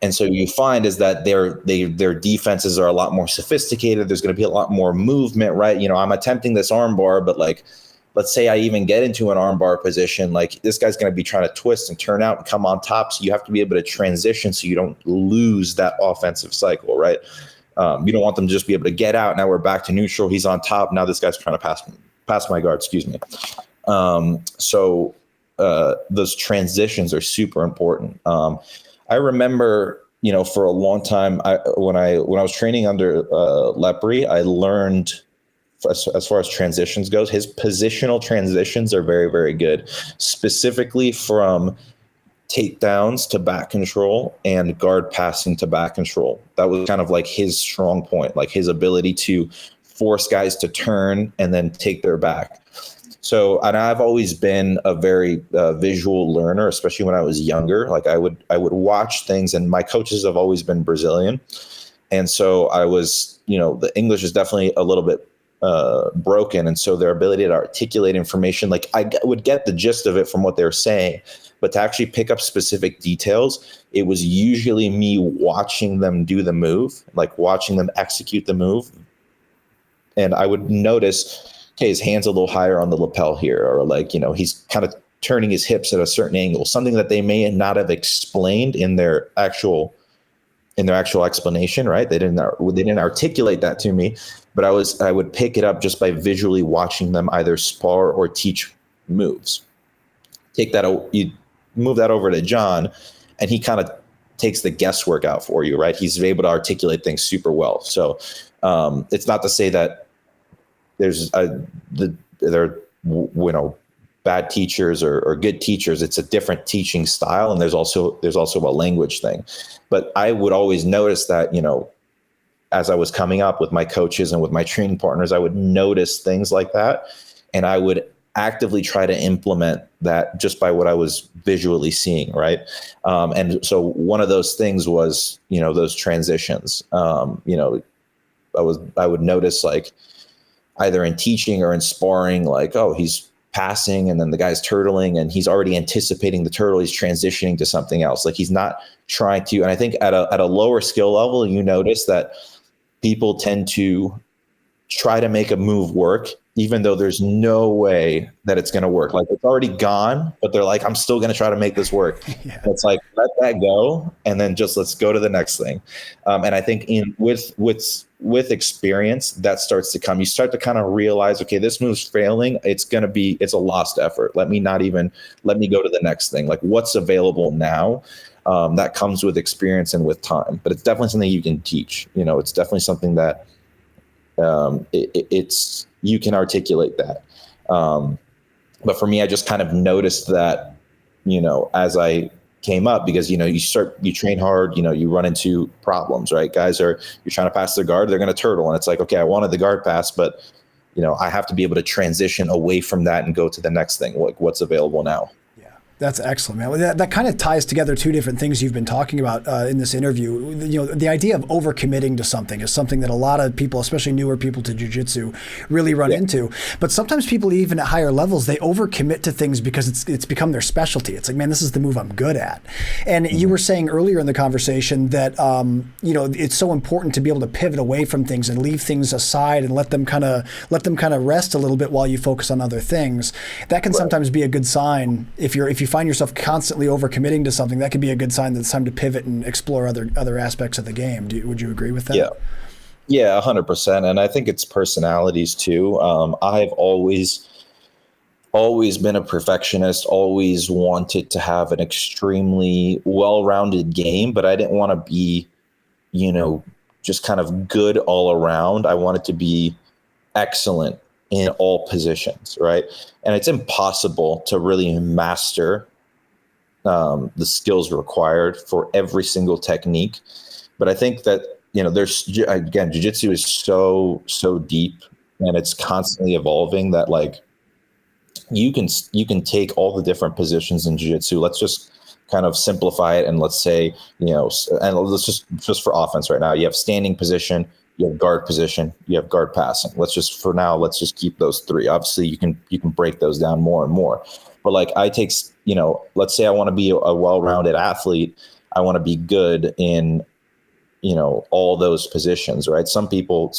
And so you find is that their defenses are a lot more sophisticated. There's going to be a lot more movement, right? I'm attempting this arm bar, but like, let's say I even get into an arm bar position, like this guy's going to be trying to twist and turn out and come on top. So you have to be able to transition so you don't lose that offensive cycle, right? You don't want them to just be able to get out. Now we're back to neutral. He's on top. Now this guy's trying to pass my guard, excuse me. So those transitions are super important. I remember, for a long time, when I was training under Lepre, I learned as far as transitions goes, his positional transitions are very, very good, specifically from takedowns to back control and guard passing to back control. That was kind of like his strong point, like his ability to force guys to turn and then take their back. So, and I've always been a very visual learner, especially when I was younger. Like I would watch things, and my coaches have always been Brazilian. And so I was, the English is definitely a little bit broken. And so their ability to articulate information, like I would get the gist of it from what they were saying, but to actually pick up specific details, it was usually me watching them do the move, like watching them execute the move. And I would notice, okay, his hand's a little higher on the lapel here, or like, he's kind of turning his hips at a certain angle, something that they may not have explained in their actual explanation, right? They didn't articulate that to me, but I would pick it up just by visually watching them either spar or teach moves. You move that over to John, and he kind of takes the guesswork out for you, right? He's able to articulate things super well. So it's not to say that there are bad teachers or good teachers. It's a different teaching style, and there's also a language thing. But I would always notice that, as I was coming up with my coaches and with my training partners, I would notice things like that, and I would actively try to implement that just by what I was visually seeing, right? And so one of those things was, those transitions. I would notice, like, either in teaching or in sparring, like, oh, he's passing and then the guy's turtling and he's already anticipating the turtle. He's transitioning to something else. Like, he's not trying to, and I think at a lower skill level, you notice that people tend to try to make a move work, even though there's no way that it's going to work. Like, it's already gone, but they're like, I'm still going to try to make this work. Yeah. It's like, let that go. And then just, let's go to the next thing. And I think with experience, that starts to come. You start to kind of realize, okay, this move's failing. It's a lost effort. Let me go to the next thing. Like, what's available now? That comes with experience and with time, but it's definitely something you can teach. It's definitely something that you can articulate that. But for me, I just kind of noticed that, as I came up, because, you train hard, you run into problems, right? You're trying to pass their guard, they're going to turtle. And it's like, okay, I wanted the guard pass, but, I have to be able to transition away from that and go to the next thing. What's available now. That's excellent, man. That kind of ties together two different things you've been talking about in this interview. The idea of overcommitting to something is something that a lot of people, especially newer people to jiu-jitsu, really run into. But sometimes people, even at higher levels, they overcommit to things because it's become their specialty. It's like, man, this is the move I'm good at. And you were saying earlier in the conversation that it's so important to be able to pivot away from things and leave things aside and let them kind of rest a little bit while you focus on other things. That can sometimes be a good sign if you find yourself constantly overcommitting to something. That could be a good sign that it's time to pivot and explore other aspects of the game. Would you agree with that? Yeah, 100%. And I think it's personalities too. I've always been a perfectionist, always wanted to have an extremely well-rounded game, but I didn't want to be, just kind of good all around. I wanted to be excellent in all positions, right? And it's impossible to really master the skills required for every single technique. But I think that, jiu-jitsu is so deep and it's constantly evolving that, like, you can take all the different positions in jiu-jitsu. Let's just kind of simplify it. And let's say, and let's just for offense right now, you have standing position, you have guard position, you have guard passing. Let's just keep those three. Obviously you can break those down more and more. But like, I take, let's say I want to be a well-rounded athlete. I want to be good in, all those positions, right? Some people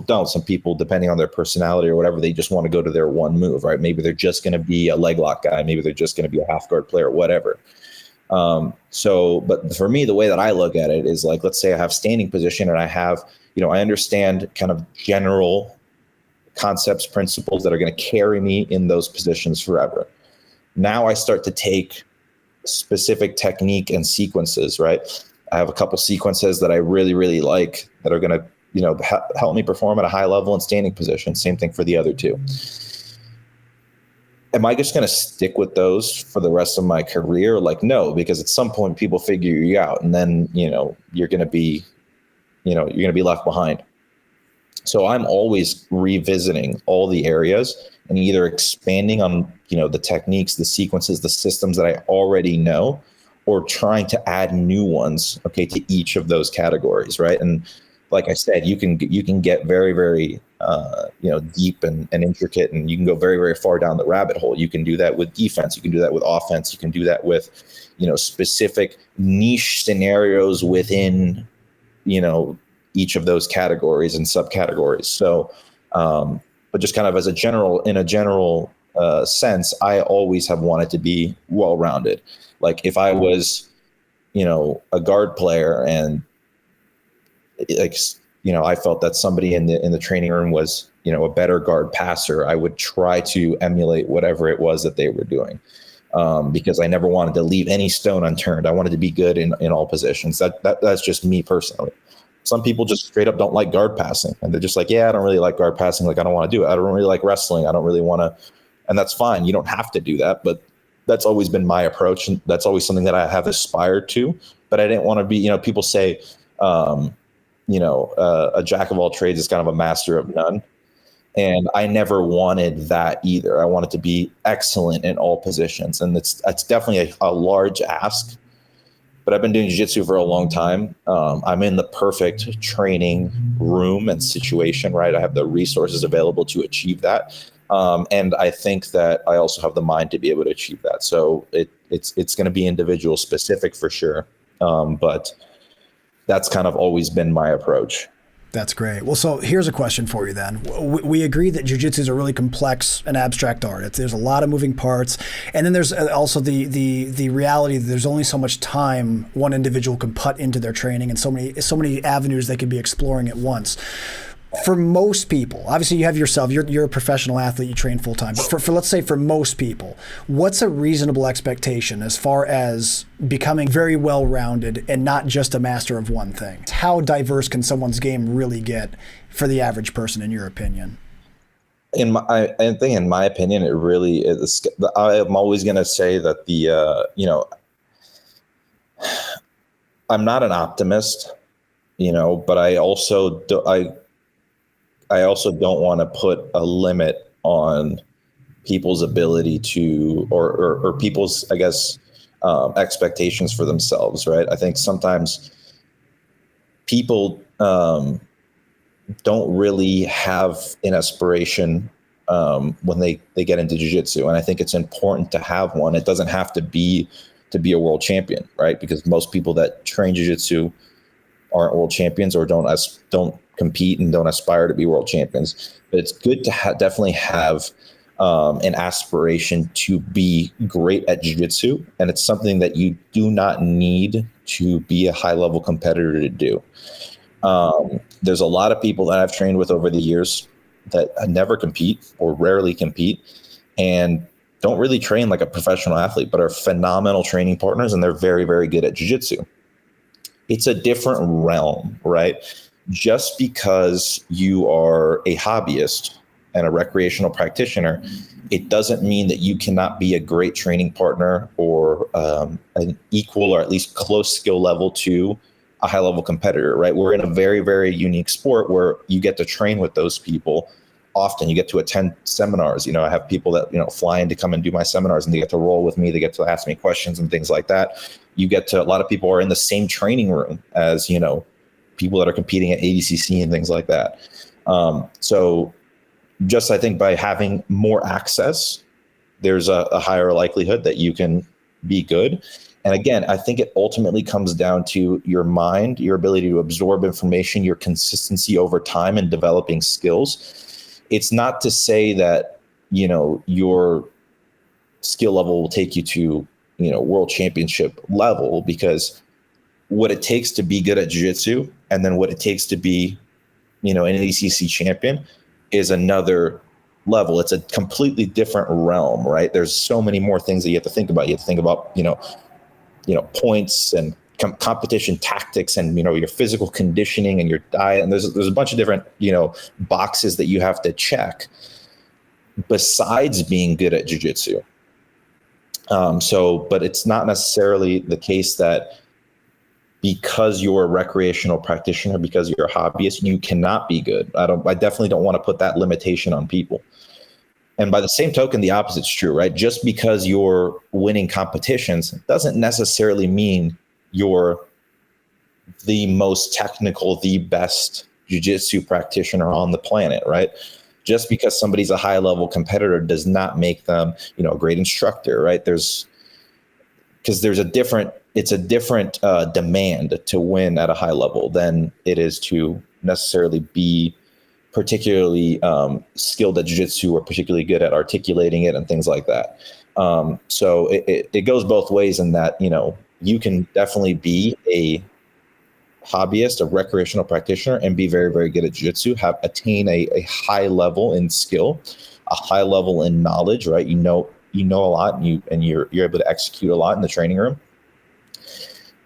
don't. Some people, depending on their personality or whatever, they just want to go to their one move, right? Maybe they're just going to be a leg lock guy. Maybe they're just going to be a half guard player, whatever. But for me, the way that I look at it is like, let's say I have standing position and I have, I understand kind of general concepts, principles that are going to carry me in those positions forever. Now I start to take specific technique and sequences, right? I have a couple sequences that I really, really like that are going to, help me perform at a high level in standing position. Same thing for the other two. Am I just going to stick with those for the rest of my career? Like, no, because at some point people figure you out, and then, you're going to be left behind. So I'm always revisiting all the areas and either expanding on, the techniques, the sequences, the systems that I already know, or trying to add new ones, okay, to each of those categories, right? And like I said, you can get very, very, deep and intricate, and you can go very, very far down the rabbit hole. You can do that with defense. You can do that with offense. You can do that with, specific niche scenarios within, each of those categories and subcategories. So, but just kind of in a general sense, I always have wanted to be well-rounded. Like if I was, a guard player and I felt that somebody in the training room was, a better guard passer, I would try to emulate whatever it was that they were doing. Because I never wanted to leave any stone unturned. I wanted to be good in all positions. That's just me personally. Some people just straight up don't like guard passing, and they're just like, yeah, I don't really like guard passing. Like, I don't want to do it. I don't really like wrestling. I don't really want to, and that's fine. You don't have to do that, but that's always been my approach. And that's always something that I have aspired to, but I didn't want to be, people say, a jack of all trades is kind of a master of none. And I never wanted that either. I wanted to be excellent in all positions. And that's definitely a large ask, but I've been doing jiu-jitsu for a long time. I'm in the perfect training room and situation, right? I have the resources available to achieve that. And I think that I also have the mind to be able to achieve that. So it's going to be individual specific for sure. But that's kind of always been my approach. That's great. Well, so here's a question for you then. We agree that jiu-jitsu is a really complex and abstract art. There's a lot of moving parts. And then there's also the reality that there's only so much time one individual can put into their training, and so many avenues they can be exploring at once. For most people, obviously you have yourself, you're a professional athlete, you train full time, but for let's say for most people, what's a reasonable expectation as far as becoming very well-rounded and not just a master of one thing? How diverse can someone's game really get for the average person, in your opinion? I think in my opinion, it really is. I'm always going to say that I'm not an optimist, but I also don't want to put a limit on people's ability to, or people's, I guess, expectations for themselves, right? I think sometimes people don't really have an aspiration when they get into jiu-jitsu. And I think it's important to have one. It doesn't have to be a world champion, right? Because most people that train jiu-jitsu aren't world champions or don't compete and don't aspire to be world champions. But it's good to definitely have an aspiration to be great at jiu-jitsu. And it's something that you do not need to be a high-level competitor to do. There's a lot of people that I've trained with over the years that never compete or rarely compete and don't really train like a professional athlete, but are phenomenal training partners, and they're very, very good at jiu-jitsu. It's a different realm, right? Just because you are a hobbyist and a recreational practitioner, it doesn't mean that you cannot be a great training partner or an equal or at least close skill level to a high level competitor, right? We're in a very, very unique sport where you get to train with those people. Often you get to attend seminars. I have people that, fly in to come and do my seminars, and they get to roll with me. They get to ask me questions and things like that. A lot of people are in the same training room as, people that are competing at ADCC and things like that. So just, I think by having more access, there's a higher likelihood that you can be good. And again, I think it ultimately comes down to your mind, your ability to absorb information, your consistency over time and developing skills. It's not to say that, your skill level will take you to, world championship level, because what it takes to be good at jiu-jitsu and then what it takes to be, an ADCC champion is another level. It's a completely different realm, right? There's so many more things that you have to think about. You have to think about, points and competition tactics and, your physical conditioning and your diet. And there's a bunch of different, boxes that you have to check besides being good at jiu-jitsu. But it's not necessarily the case that because you're a recreational practitioner, because you're a hobbyist, you cannot be good. I definitely don't want to put that limitation on people. And by the same token, the opposite's true, right? Just because you're winning competitions doesn't necessarily mean you're the most technical, the best jiu-jitsu practitioner on the planet, right? Just because somebody's a high-level competitor does not make them, a great instructor, right? Because it's a different demand to win at a high level than it is to necessarily be particularly skilled at jiu-jitsu or particularly good at articulating it and things like that. So it goes both ways in that, you can definitely be a hobbyist, a recreational practitioner, and be very, very good at jiu-jitsu, attain a high level in skill, a high level in knowledge, right? You know a lot, and you're able to execute a lot in the training room.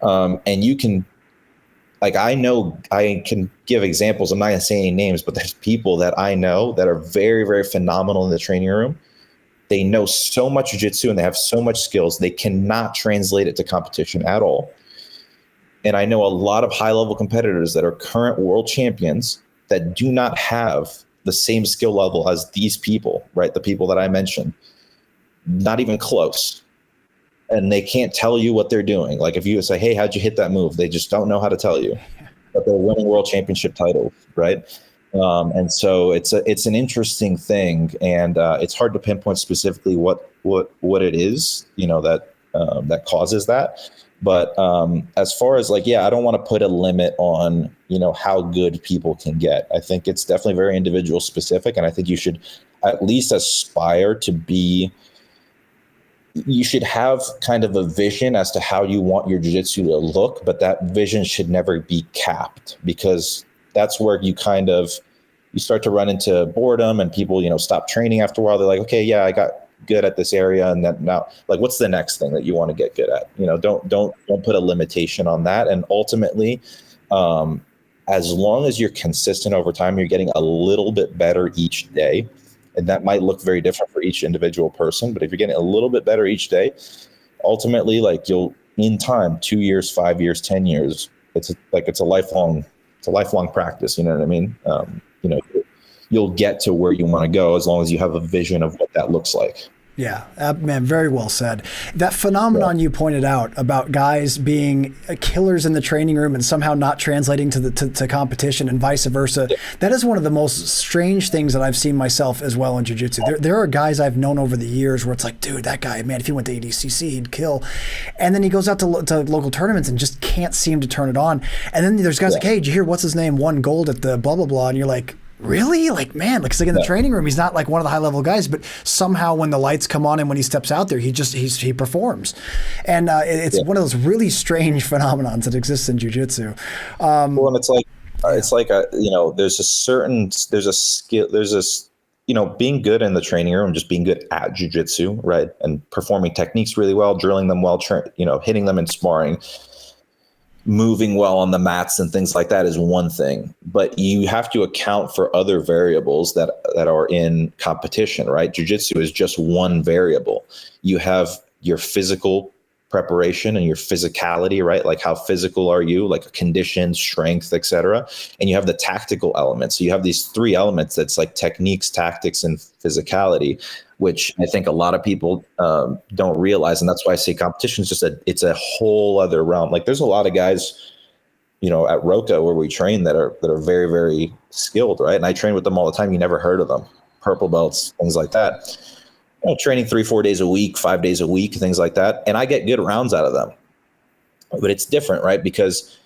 And you can, I can give examples. I'm not going to say any names, but there's people that I know that are very, very phenomenal in the training room. They know so much jiu-jitsu and they have so much skills. They cannot translate it to competition at all. And I know a lot of high-level competitors that are current world champions that do not have the same skill level as these people, right? The people that I mentioned, not even close. And they can't tell you what they're doing. Like if you say, hey, how'd you hit that move? They just don't know how to tell you. But they're winning world championship titles, right? And so it's an interesting thing, and it's hard to pinpoint specifically what it is, that causes that. But as far as I don't want to put a limit on, how good people can get. I think it's definitely very individual specific, and I think you should at least aspire to be. You should have kind of a vision as to how you want your jiu-jitsu to look, but that vision should never be capped, because that's where you start to run into boredom and people, stop training after a while. They're like, okay, yeah, I got good at this area. And then now, what's the next thing that you want to get good at? Don't put a limitation on that. And ultimately, as long as you're consistent over time, you're getting a little bit better each day. And that might look very different for each individual person, but if you're getting a little bit better each day, ultimately, you'll, in time, 2 years, 5 years, 10 years, it's a lifelong practice. You know what I mean? You'll get to where you want to go as long as you have a vision of what that looks like. Yeah, man, very well said. That phenomenon you pointed out about guys being killers in the training room and somehow not translating to competition and vice versa, that is one of the most strange things that I've seen myself as well in jiu-jitsu. There are guys I've known over the years where it's like, dude, that guy, man, if he went to ADCC, he'd kill. And then he goes out to local tournaments and just can't seem to turn it on. And then there's guys like, hey, did you hear what's his name won gold at the blah, blah, blah. And you're like, really? Man, because in the training room, he's not one of the high level guys, but somehow when the lights come on and when he steps out there, he performs. And it's one of those really strange phenomenons that exists in jiu-jitsu. Well, and there's a skill, being good in the training room, just being good at jiu-jitsu, right? And performing techniques really well, drilling them well, hitting them in sparring, moving well on the mats and things like that is one thing, but you have to account for other variables that are in competition, right? Jiu-jitsu is just one variable. You have your physical preparation and your physicality, right? Like how physical are you, like condition, strength, etc. And you have the tactical elements. So you have these three elements that's like techniques, tactics, and physicality, which I think a lot of people don't realize. And that's why I say competition is just it's a whole other realm. There's a lot of guys, at Roca where we train that are very, very skilled, right? And I train with them all the time. You never heard of them, purple belts, things like that. Training 3-4 days a week, 5 days a week, things like that. And I get good rounds out of them. But it's different, right? Because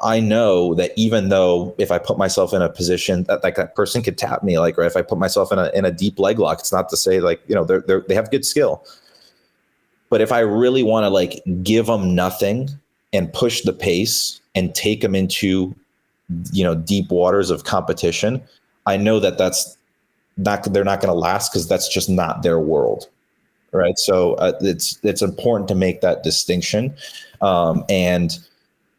I know that even though if I put myself in a position that like that person could tap me, like, or if I put myself in a deep leg lock, it's not to say like, you know, they have good skill. But if I really want to like give them nothing and push the pace and take them into, you know, deep waters of competition, I know that they're not going to last, because that's just not their world. Right. So it's important to make that distinction. And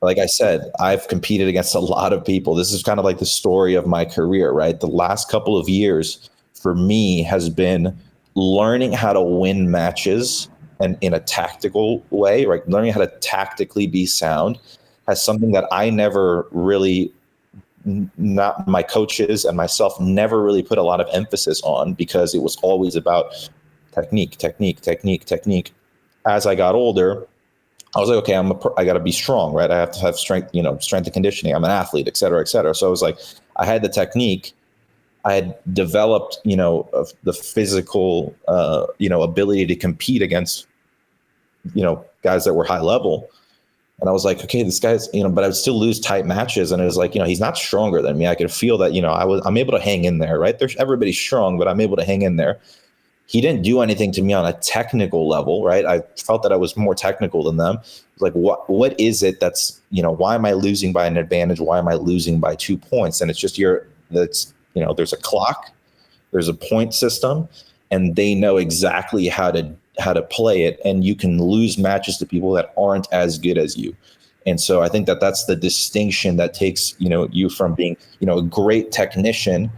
like I said, I've competed against a lot of people. This is kind of like the story of my career, right? The last couple of years for me has been learning how to win matches and in a tactical way, right? Learning how to tactically be sound has something that I never really, not my coaches and myself never really put a lot of emphasis on, because it was always about technique. As I got older, I was like, okay, I got to be strong, right? I have to have strength, you know, strength and conditioning. I'm an athlete, et cetera, et cetera. So I was like, I had the technique. I had developed, you know, the physical, you know, ability to compete against, you know, guys that were high level. And I was like, okay, this guy's, you know, but I would still lose tight matches. And it was like, you know, he's not stronger than me. I could feel that, you know, I'm able to hang in there, right? Everybody's strong, but I'm able to hang in there. He didn't do anything to me on a technical level, right? I felt that I was more technical than them. Like, what is it that's, you know, why am I losing by an advantage? Why am I losing by 2 points? And it's just that's, you know, there's a clock, there's a point system, and they know exactly how to play it. And you can lose matches to people that aren't as good as you. And so I think that that's the distinction that takes, you know, you from being, you know, a great technician,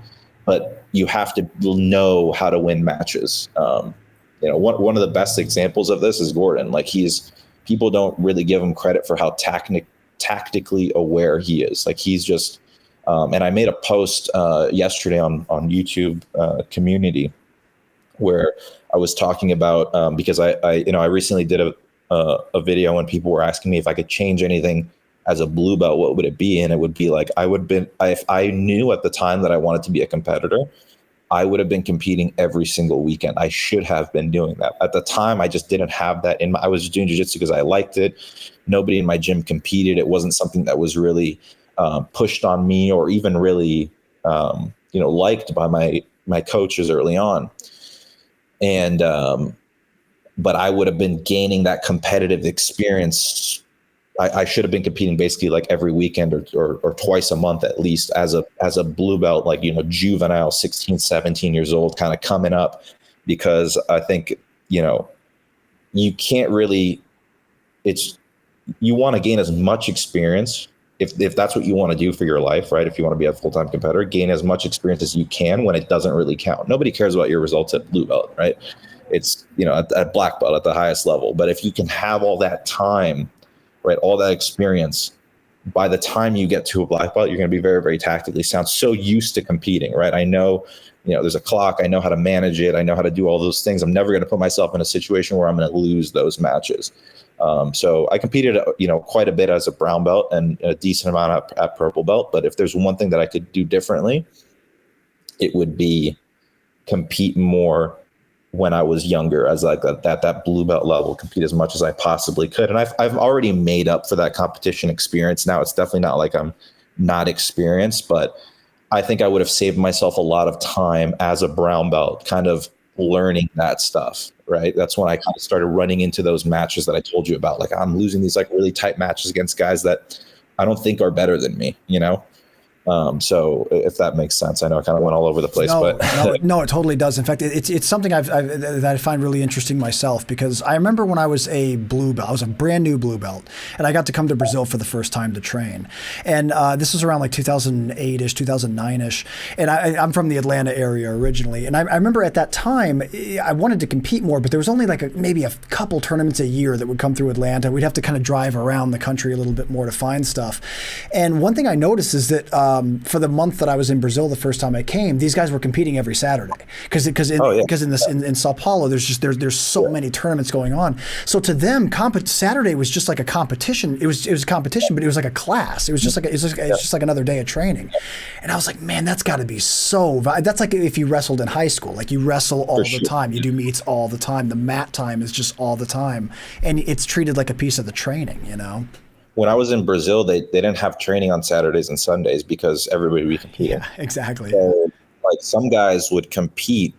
but you have to know how to win matches. You know, one of the best examples of this is Gordon. Like, people don't really give him credit for how tactically aware he is. Like, he's just, and I made a post yesterday on YouTube community where I was talking about, because I recently did a video when people were asking me if I could change anything as a blue belt, what would it be? And it would be like, if I knew at the time that I wanted to be a competitor, I would have been competing every single weekend. I should have been doing that. At the time, I just didn't have that I was just doing jiu-jitsu because I liked it. Nobody in my gym competed. It wasn't something that was really pushed on me, or even really, you know, liked by my coaches early on. And, but I would have been gaining that competitive experience. I should have been competing basically like every weekend or twice a month at least as a blue belt, like, you know, juvenile, 16, 17 years old, kind of coming up, because I think, you know, you can't really, you want to gain as much experience if that's what you want to do for your life, right? If you want to be a full-time competitor, gain as much experience as you can when it doesn't really count. Nobody cares about your results at blue belt, right? It's, you know, at black belt at the highest level. But if you can have all that time, right, all that experience, by the time you get to a black belt, you're going to be very, very tactically sound, so used to competing, right? I know, you know, there's a clock. I know how to manage it. I know how to do all those things. I'm never going to put myself in a situation where I'm going to lose those matches. So I competed, you know, quite a bit as a brown belt and a decent amount at purple belt. But if there's one thing that I could do differently, it would be compete more when I was younger, as like at that blue belt level, compete as much as I possibly could. And I've already made up for that competition experience. Now it's definitely not like I'm not experienced, but I think I would have saved myself a lot of time as a brown belt, kind of learning that stuff, right? That's when I kind of started running into those matches that I told you about. Like, I'm losing these like really tight matches against guys that I don't think are better than me, you know? So if that makes sense, I know I kind of went all over the place, but no, it totally does. In fact, it's something that I find really interesting myself, because I remember when I was a blue belt, I was a brand new blue belt, and I got to come to Brazil for the first time to train. And this was around like 2008-ish, 2009-ish. And I'm from the Atlanta area originally. And I remember at that time, I wanted to compete more, but there was only like maybe a couple tournaments a year that would come through Atlanta. We'd have to kind of drive around the country a little bit more to find stuff. And one thing I noticed is that for the month that I was in Brazil the first time I came, these guys were competing every Saturday because in Sao Paulo there's so many tournaments going on. So to them, Saturday was just like a competition. It was a competition, but it was like a class. It was just like another day of training. And I was like, man, that's got to be so. That's like if you wrestled in high school. Like, you wrestle all the time. You do meets all the time. The mat time is just all the time, and it's treated like a piece of the training, you know. when I was in Brazil, they didn't have training on Saturdays and Sundays because everybody would be competing. Yeah, exactly. So, like, some guys would compete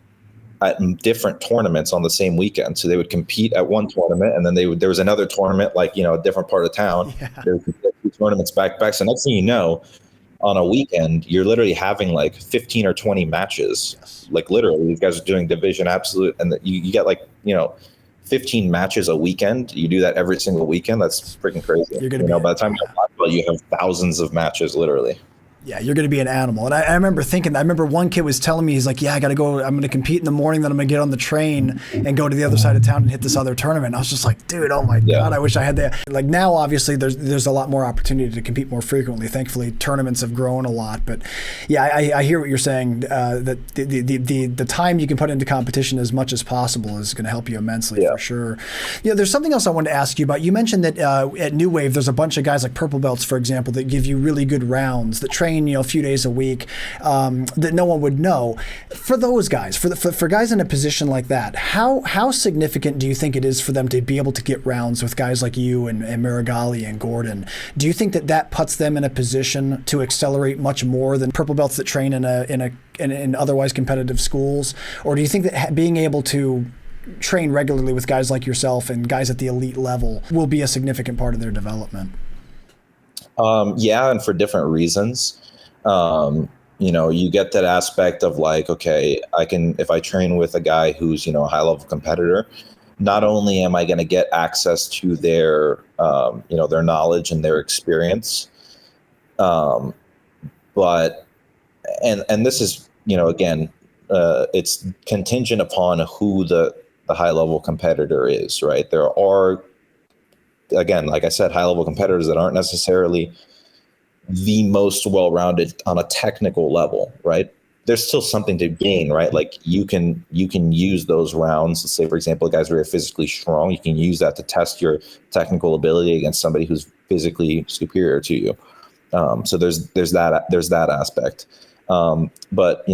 at different tournaments on the same weekend. So they would compete at one tournament, and then there was another tournament, like, a different part of town. Yeah. There would be 2 tournaments back to back. So next thing you know, on a weekend, you're literally having like 15 or 20 matches. Yes. Like, literally, these guys are doing division absolute, and you get like 15 matches a weekend. You do that every single weekend. That's freaking crazy. You're gonna by the time you have basketball, you have thousands of matches, literally. Yeah, you're going to be an animal. And I remember thinking, I remember one kid was telling me, he's like, yeah, I got to go, I'm going to compete in the morning, then I'm going to get on the train and go to the other side of town and hit this other tournament. And I was just like, dude, oh my God, I wish I had that. Like, now, obviously, there's a lot more opportunity to compete more frequently. Thankfully, tournaments have grown a lot. But yeah, I hear what you're saying, that the time you can put into competition as much as possible is going to help you immensely, for sure. Yeah, there's something else I wanted to ask you about. You mentioned that at New Wave, there's a bunch of guys like purple belts, for example, that give you really good rounds, that train a few days a week, that no one would know. For those guys, for guys in a position like that, how significant do you think it is for them to be able to get rounds with guys like you and Marigali and Gordon? Do you think that puts them in a position to accelerate much more than purple belts that train in otherwise competitive schools? Or do you think that being able to train regularly with guys like yourself and guys at the elite level will be a significant part of their development? Yeah, and for different reasons. You get that aspect of like, okay, if I train with a guy who's, a high level competitor, not only am I going to get access to their, their knowledge and their experience, but, and this is, again, it's contingent upon who the high level competitor is, right? There are, again, like I said, high level competitors that aren't necessarily the most well-rounded on a technical level, right? There's still something to gain, right? Like, you can use those rounds. Let's say, for example, guys who are physically strong, you can use that to test your technical ability against somebody who's physically superior to you. So there's that aspect. But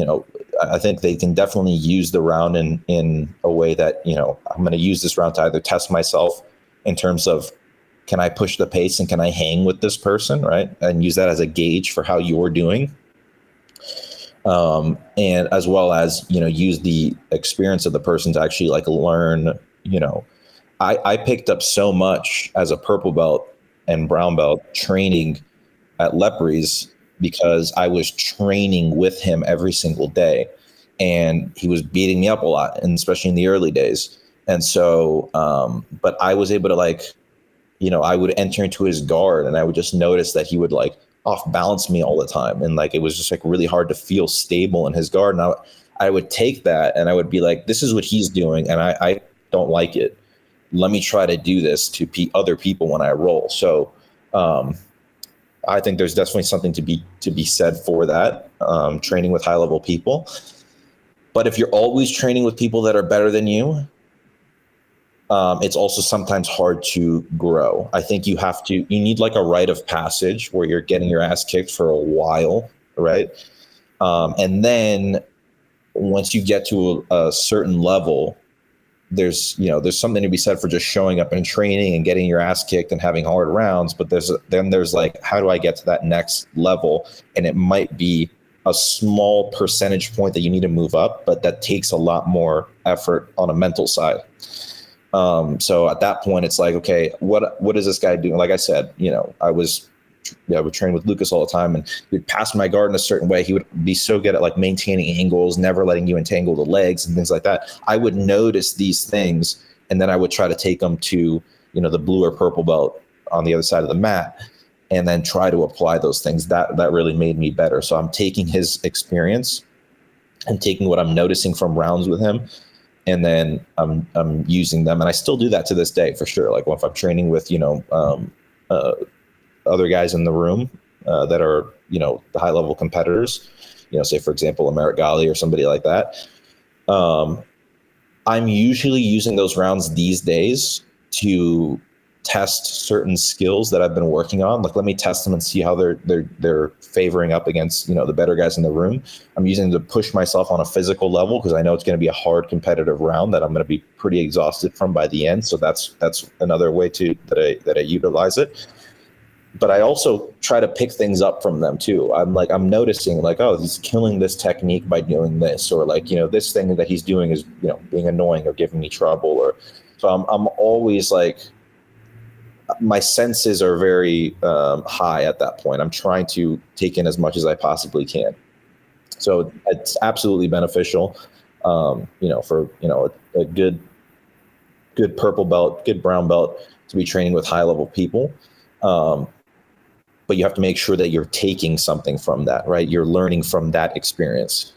I think they can definitely use the round in a way that, I'm going to use this round to either test myself in terms of, can I push the pace and can I hang with this person, right? And use that as a gauge for how you're doing. And as well as, use the experience of the person to actually like learn, I picked up so much as a purple belt and brown belt training at Leprey's because I was training with him every single day, and he was beating me up a lot, and especially in the early days. And so, but I was able to I would enter into his guard, and I would just notice that he would like off balance me all the time. And like, it was just like really hard to feel stable in his guard. And I would take that and I would be like, this is what he's doing, and I don't like it. Let me try to do this to other people when I roll. So I think there's definitely something to be said for that, training with high level people. But if you're always training with people that are better than you, it's also sometimes hard to grow. I think you need like a rite of passage where you're getting your ass kicked for a while, right? And then once you get to a certain level, there's something to be said for just showing up and training and getting your ass kicked and having hard rounds. But there's like, how do I get to that next level? And it might be a small percentage point that you need to move up, but that takes a lot more effort on a mental side. So at that point, it's like, okay, what is this guy doing? Like I said, I would train with Lucas all the time, and he'd pass my guard in a certain way. He would be so good at like maintaining angles, never letting you entangle the legs and things like that. I would notice these things, and then I would try to take them to, the blue or purple belt on the other side of the mat, and then try to apply those things. That really made me better. So I'm taking his experience and taking what I'm noticing from rounds with him, and then I'm using them. And I still do that to this day, for sure. Like, if I'm training with, other guys in the room that are, the high level competitors, say, for example, a Marigali or somebody like that. I'm usually using those rounds these days to test certain skills that I've been working on. Like, let me test them and see how they're favoring up against, the better guys in the room. I'm using them to push myself on a physical level, because I know it's going to be a hard competitive round that I'm going to be pretty exhausted from by the end. So that's another way that I utilize it. but I also try to pick things up from them too. I'm noticing like, oh, he's killing this technique by doing this, or like, this thing that he's doing is, being annoying or giving me trouble. Or so I'm always like, my senses are very high at that point. I'm trying to take in as much as I possibly can. So it's absolutely beneficial, for, a good purple belt, good brown belt to be training with high level people. But you have to make sure that you're taking something from that, right? You're learning from that experience.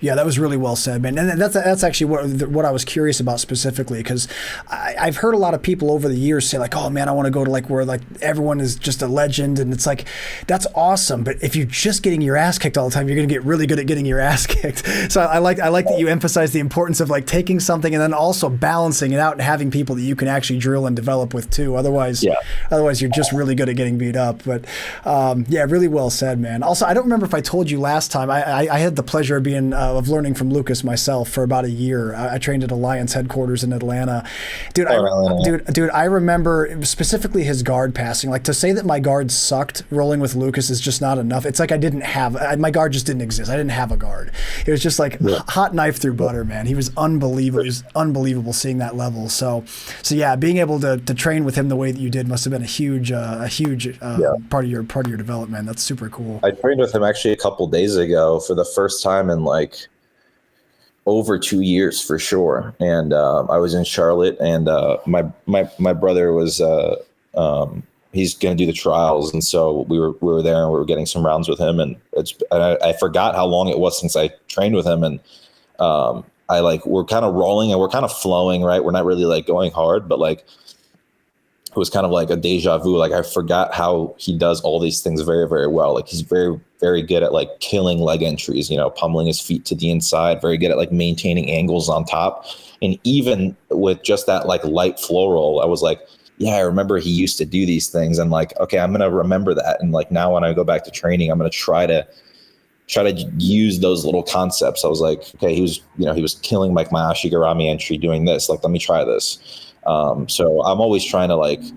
Yeah, that was really well said, man. And that's actually what I was curious about specifically, because I've heard a lot of people over the years say like, oh man, I want to go to like where like everyone is just a legend, and it's like, that's awesome. But if you're just getting your ass kicked all the time, you're going to get really good at getting your ass kicked. So I like that you emphasize the importance of like taking something and then also balancing it out and having people that you can actually drill and develop with too. Otherwise you're just really good at getting beat up. But yeah, really well said, man. Also, I don't remember if I told you last time, I had the pleasure of being of learning from Lucas myself for about a year. I trained at Alliance headquarters in Atlanta. Dude, I remember specifically his guard passing. Like, to say that my guard sucked rolling with Lucas is just not enough. It's like I didn't have, my guard just didn't exist. I didn't have a guard. It was just like hot knife through butter, man. He was unbelievable. It was unbelievable seeing that level. So yeah, being able to train with him the way that you did must have been a huge part of your development. That's super cool. I trained with him actually a couple days ago for the first time in like over 2 years for sure. And I was in Charlotte, and my brother was he's going to do the trials, and so we were there and we were getting some rounds with him, and I forgot how long it was since I trained with him, and we're kind of rolling and we're kind of flowing, right? We're not really like going hard, but like it was kind of like a deja vu. Like I forgot how he does all these things very, very well. Like he's very, very good at like killing leg entries, pummeling his feet to the inside, very good at like maintaining angles on top. And even with just that like light flow roll, I was like, yeah, I remember he used to do these things. And like, okay, I'm going to remember that. And like now when I go back to training, I'm going to try to use those little concepts. I was like, okay, he was killing like my Ashigarami entry doing this. Like, let me try this. So I'm always trying to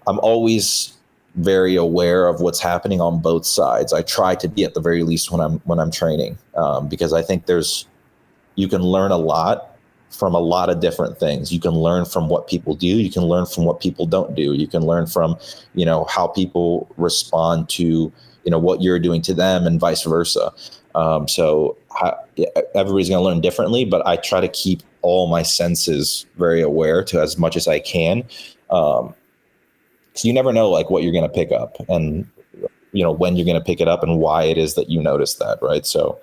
I'm always very aware of what's happening on both sides. I try to be at the very least when I'm training, because I think you can learn a lot from a lot of different things. You can learn from what people do. You can learn from what people don't do. You can learn from, how people respond to, what you're doing to them, and vice versa. So everybody's going to learn differently, but I try to keep all my senses very aware to as much as I can. So you never know like what you're going to pick up, and, when you're going to pick it up and why it is that you notice that. Right. So,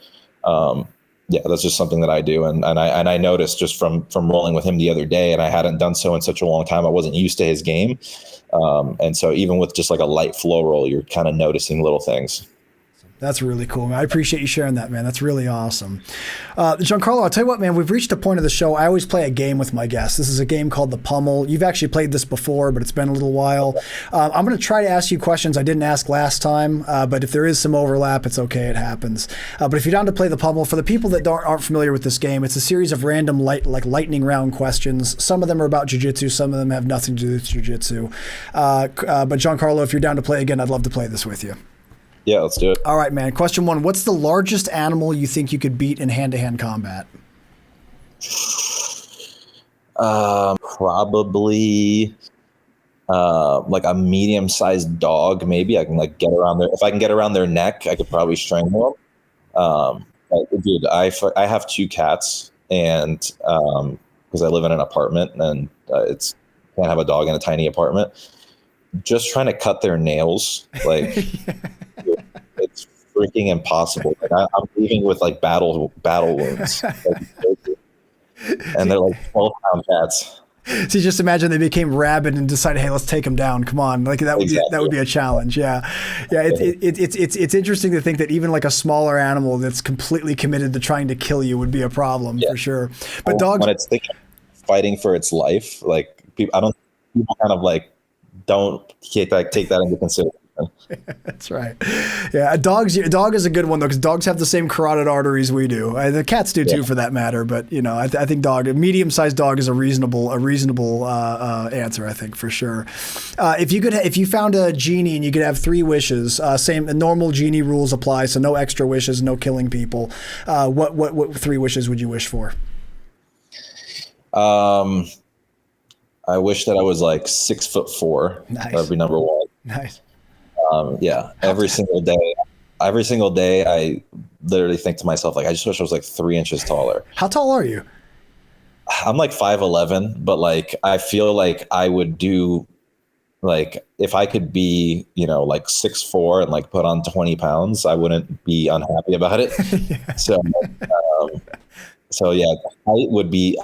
yeah, that's just something that I do. And I noticed just from rolling with him the other day, and I hadn't done so in such a long time. I wasn't used to his game. And so even with just like a light flow roll, you're kind of noticing little things. That's really cool, man. I appreciate you sharing that, man. That's really awesome. Giancarlo, I'll tell you what, man, we've reached a point of the show. I always play a game with my guests. This is a game called The Pummel. You've actually played this before, but it's been a little while. I'm going to try to ask you questions I didn't ask last time, but if there is some overlap, it's okay. It happens. But if you're down to play The Pummel, for the people that aren't familiar with this game, it's a series of random lightning round questions. Some of them are about jiu-jitsu. Some of them have nothing to do with jiu-jitsu. But Giancarlo, if you're down to play again, I'd love to play this with you. Yeah, let's do it. All right, man. Question 1. What's the largest animal you think you could beat in hand-to-hand combat? Probably like a medium-sized dog, maybe. I can like get around there. If I can get around their neck, I could probably strangle them. Dude, I have 2 cats, and because I live in an apartment, and can't have a dog in a tiny apartment. Just trying to cut their nails, like it's freaking impossible. Like I'm leaving with like battle wounds, and they're like 12-pound cats. So you just imagine they became rabid and decided, hey, let's take them down. Come on, like that would be a challenge. Yeah. It's interesting to think that even like a smaller animal that's completely committed to trying to kill you would be a problem for sure. But dogs, when it's fighting for its life, like people kind of like don't take that into consideration. That's right. Yeah, a dog is a good one though, because dogs have the same carotid arteries we do. The cats do too, for that matter. But I think a medium-sized dog is a reasonable answer. I think for sure. If you found a genie and you could have 3 wishes, same normal genie rules apply, so no extra wishes, no killing people. What 3 wishes would you wish for? I wish that I was like 6'4". Nice. That'd be number 1. Nice. Every single day, I literally think to myself, like, I just wish I was like 3 inches taller. How tall are you? I'm like 5'11", but like, I feel like I would do, like, if I could be, like 6'4" and like put on 20 pounds, I wouldn't be unhappy about it. Yeah. So yeah, height would be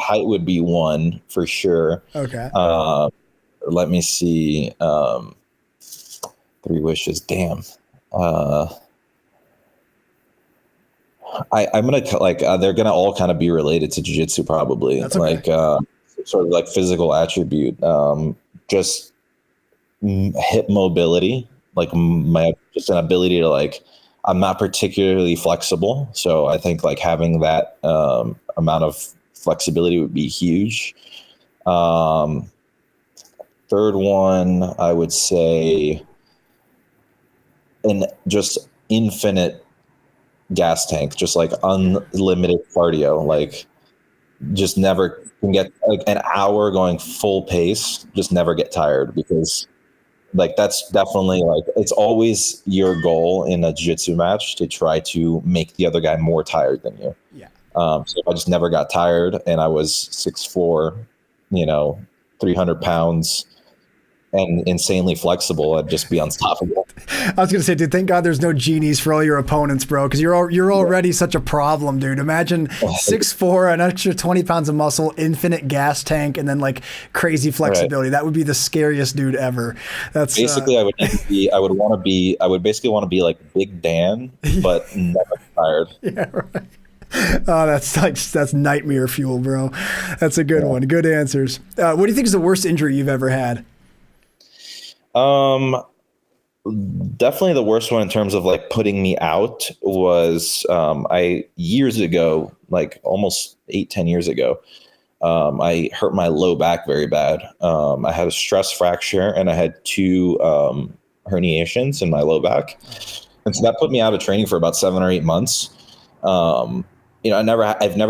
1 for sure. Okay. Let me see. 3 wishes. Damn. I'm gonna they're gonna all kind of be related to jiu-jitsu probably. That's okay. Like sort of like physical attribute. Just hip mobility, like just an ability to like. I'm not particularly flexible, so I think like having that amount of flexibility would be huge. Third one, I would say, just infinite gas tank, just like unlimited cardio, like just never can get like an hour going full pace, just never get tired, because like that's definitely like it's always your goal in a jiu-jitsu match to try to make the other guy more tired than you. Yeah. So if I just never got tired and I was 6'4", 300 pounds and insanely flexible, I'd just be unstoppable. I was going to say, dude, thank God there's no genies for all your opponents, bro, because you're already such a problem, dude. Imagine 6'4", an extra 20 pounds of muscle, infinite gas tank, and then like crazy flexibility. Right. That would be the scariest dude ever. That's basically I would basically want to be like Big Dan, but never tired. Yeah, right. Oh, that's nightmare fuel, bro. That's a good one. Good answers. What do you think is the worst injury you've ever had? Definitely the worst one in terms of like putting me out was I years ago, like almost 8-10 years ago, I hurt my low back very bad. I had a stress fracture and I had 2 herniations in my low back, and so that put me out of training for about 7 or 8 months. I've never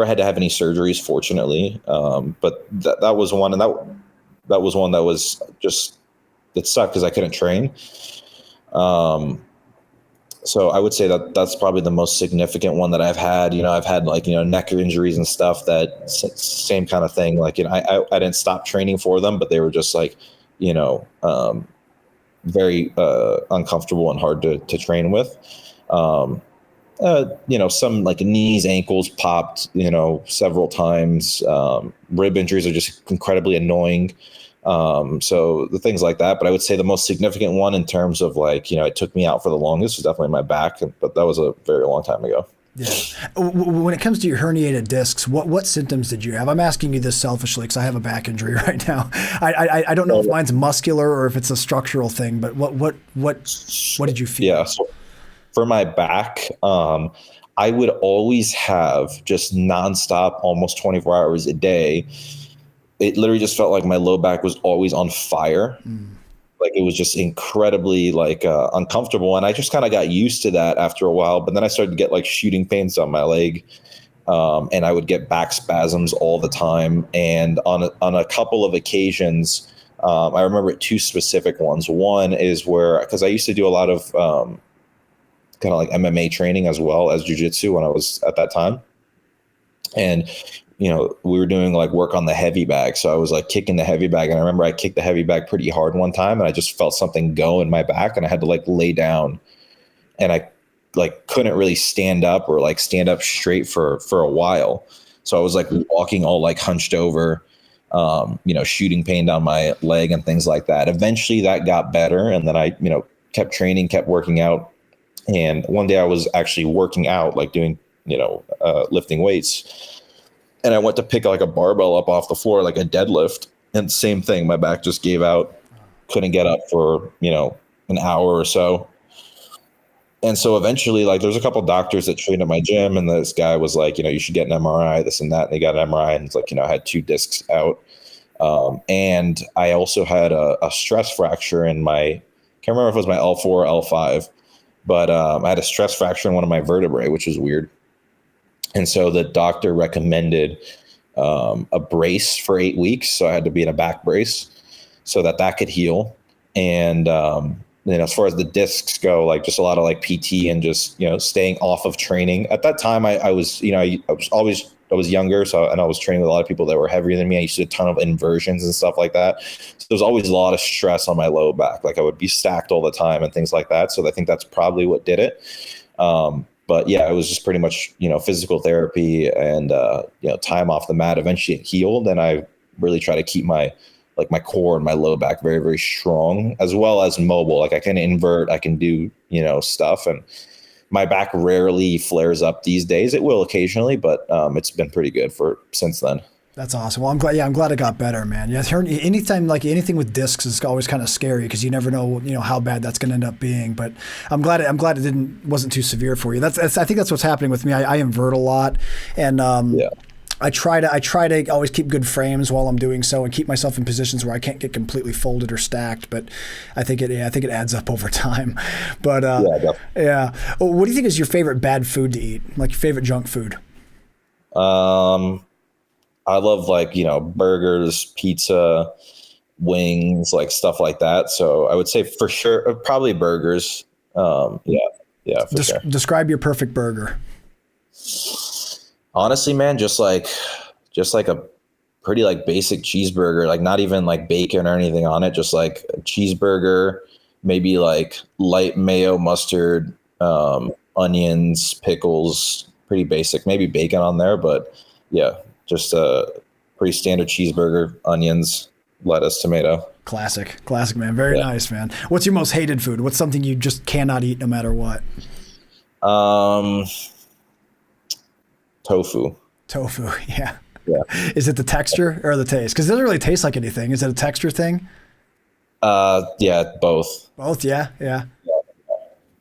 had to have any surgeries, fortunately, but that was one, and that was one that was just. It sucked because I couldn't train. So I would say that's probably the most significant one that I've had. I've had like, neck injuries and stuff, that same kind of thing. Like, I didn't stop training for them, but they were just like, very uncomfortable and hard to train with. Some like knees, ankles popped, several times. Rib injuries are just incredibly annoying. So the things like that, but I would say the most significant one in terms of like, it took me out for the longest was definitely my back, but that was a very long time ago. Yeah. When it comes to your herniated discs, what symptoms did you have? I'm asking you this selfishly because I have a back injury right now. I don't know if mine's muscular or if it's a structural thing, but what did you feel? Yeah. So for my back, I would always have just nonstop, almost 24 hours a day. It literally just felt like my low back was always on fire. Like it was just incredibly like uncomfortable. And I just kind of got used to that after a while, but then I started to get like shooting pains on my leg. And I would get back spasms all the time. And on a couple of occasions, I remember 2 specific ones. One is because I used to do a lot of kind of like MMA training as well as jiu-jitsu when I was at that time. And we were doing like work on the heavy bag. So I was like kicking the heavy bag. And I remember I kicked the heavy bag pretty hard one time and I just felt something go in my back and I had to like lay down, and I like couldn't really stand up or like stand up straight for a while. So I was like walking all like hunched over, shooting pain down my leg and things like that. Eventually that got better. And then I, kept training, kept working out. And one day I was actually working out, like doing, lifting weights. And I went to pick like a barbell up off the floor, like a deadlift. And same thing, my back just gave out, couldn't get up for, an hour or so. And so eventually, like, there's a couple doctors that trained at my gym, and this guy was like, you should get an MRI, this and that. And they got an MRI, and it's like, I had 2 discs out. And I also had a stress fracture in my, can't remember if it was my L4 or L5, but I had a stress fracture in one of my vertebrae, which is weird. And so the doctor recommended a brace for 8 weeks. So I had to be in a back brace so that could heal. And, as far as the discs go, like just a lot of like PT and just, staying off of training. At that time, I was younger. And I was training with a lot of people that were heavier than me. I used to do a ton of inversions and stuff like that. So there was always a lot of stress on my low back. Like I would be stacked all the time and things like that. So I think that's probably what did it. But yeah, it was just pretty much, physical therapy and, time off the mat. Eventually it healed. And I really try to keep my core and my low back very, very strong, as well as mobile. Like I can invert, I can do, stuff. And my back rarely flares up these days. It will occasionally, but it's been pretty good since then. That's awesome. Well, I'm glad it got better, man. Yeah, anytime like anything with discs is always kind of scary because you never know, how bad that's going to end up being. But I'm glad it wasn't too severe for you. I think that's what's happening with me. I invert a lot, and I try to always keep good frames while I'm doing so and keep myself in positions where I can't get completely folded or stacked. But I think it adds up over time. But yeah. Well, what do you think is your favorite bad food to eat? Like your favorite junk food? I love burgers, pizza, wings, like stuff like that. So I would say for sure, probably burgers. For sure. Describe your perfect burger. Honestly, man, just like a pretty like basic cheeseburger, like not even like bacon or anything on it. Just like a cheeseburger, maybe like light mayo, mustard, onions, pickles, pretty basic, maybe bacon on there, but yeah. Just a pretty standard cheeseburger, onions, lettuce, tomato. Classic, man. Very nice, man. What's your most hated food? What's something you just cannot eat no matter what? Tofu. Yeah. Is it the texture or the taste? Because it doesn't really taste like anything. Is it a texture thing? Yeah, both. Both, yeah.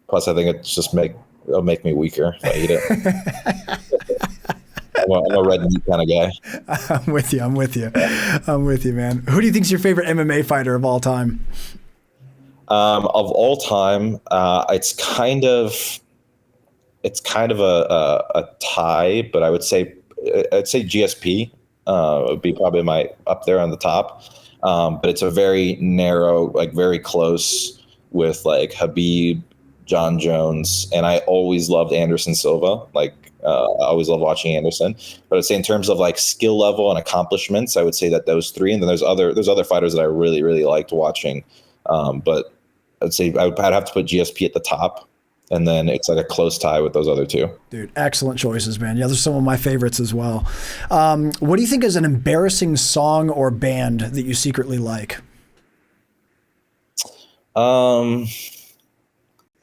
Plus, I think it'll make me weaker if I eat it. I'm a red meat kind of guy. I'm with you, man. Who do you think is your favorite MMA fighter of all time? Of all time, it's kind of a tie, but I'd say GSP would be probably up there on the top. But it's a very narrow, like very close with like Khabib, John Jones, and I always loved Anderson Silva. I always love watching Anderson, but I'd say in terms of like skill level and accomplishments, I would say that those three, and then there's other fighters that I really, really liked watching. But I'd say I'd have to put GSP at the top, and then it's like a close tie with those other two. Dude, excellent choices, man. Yeah, those are some of my favorites as well. What do you think is an embarrassing song or band that you secretly like?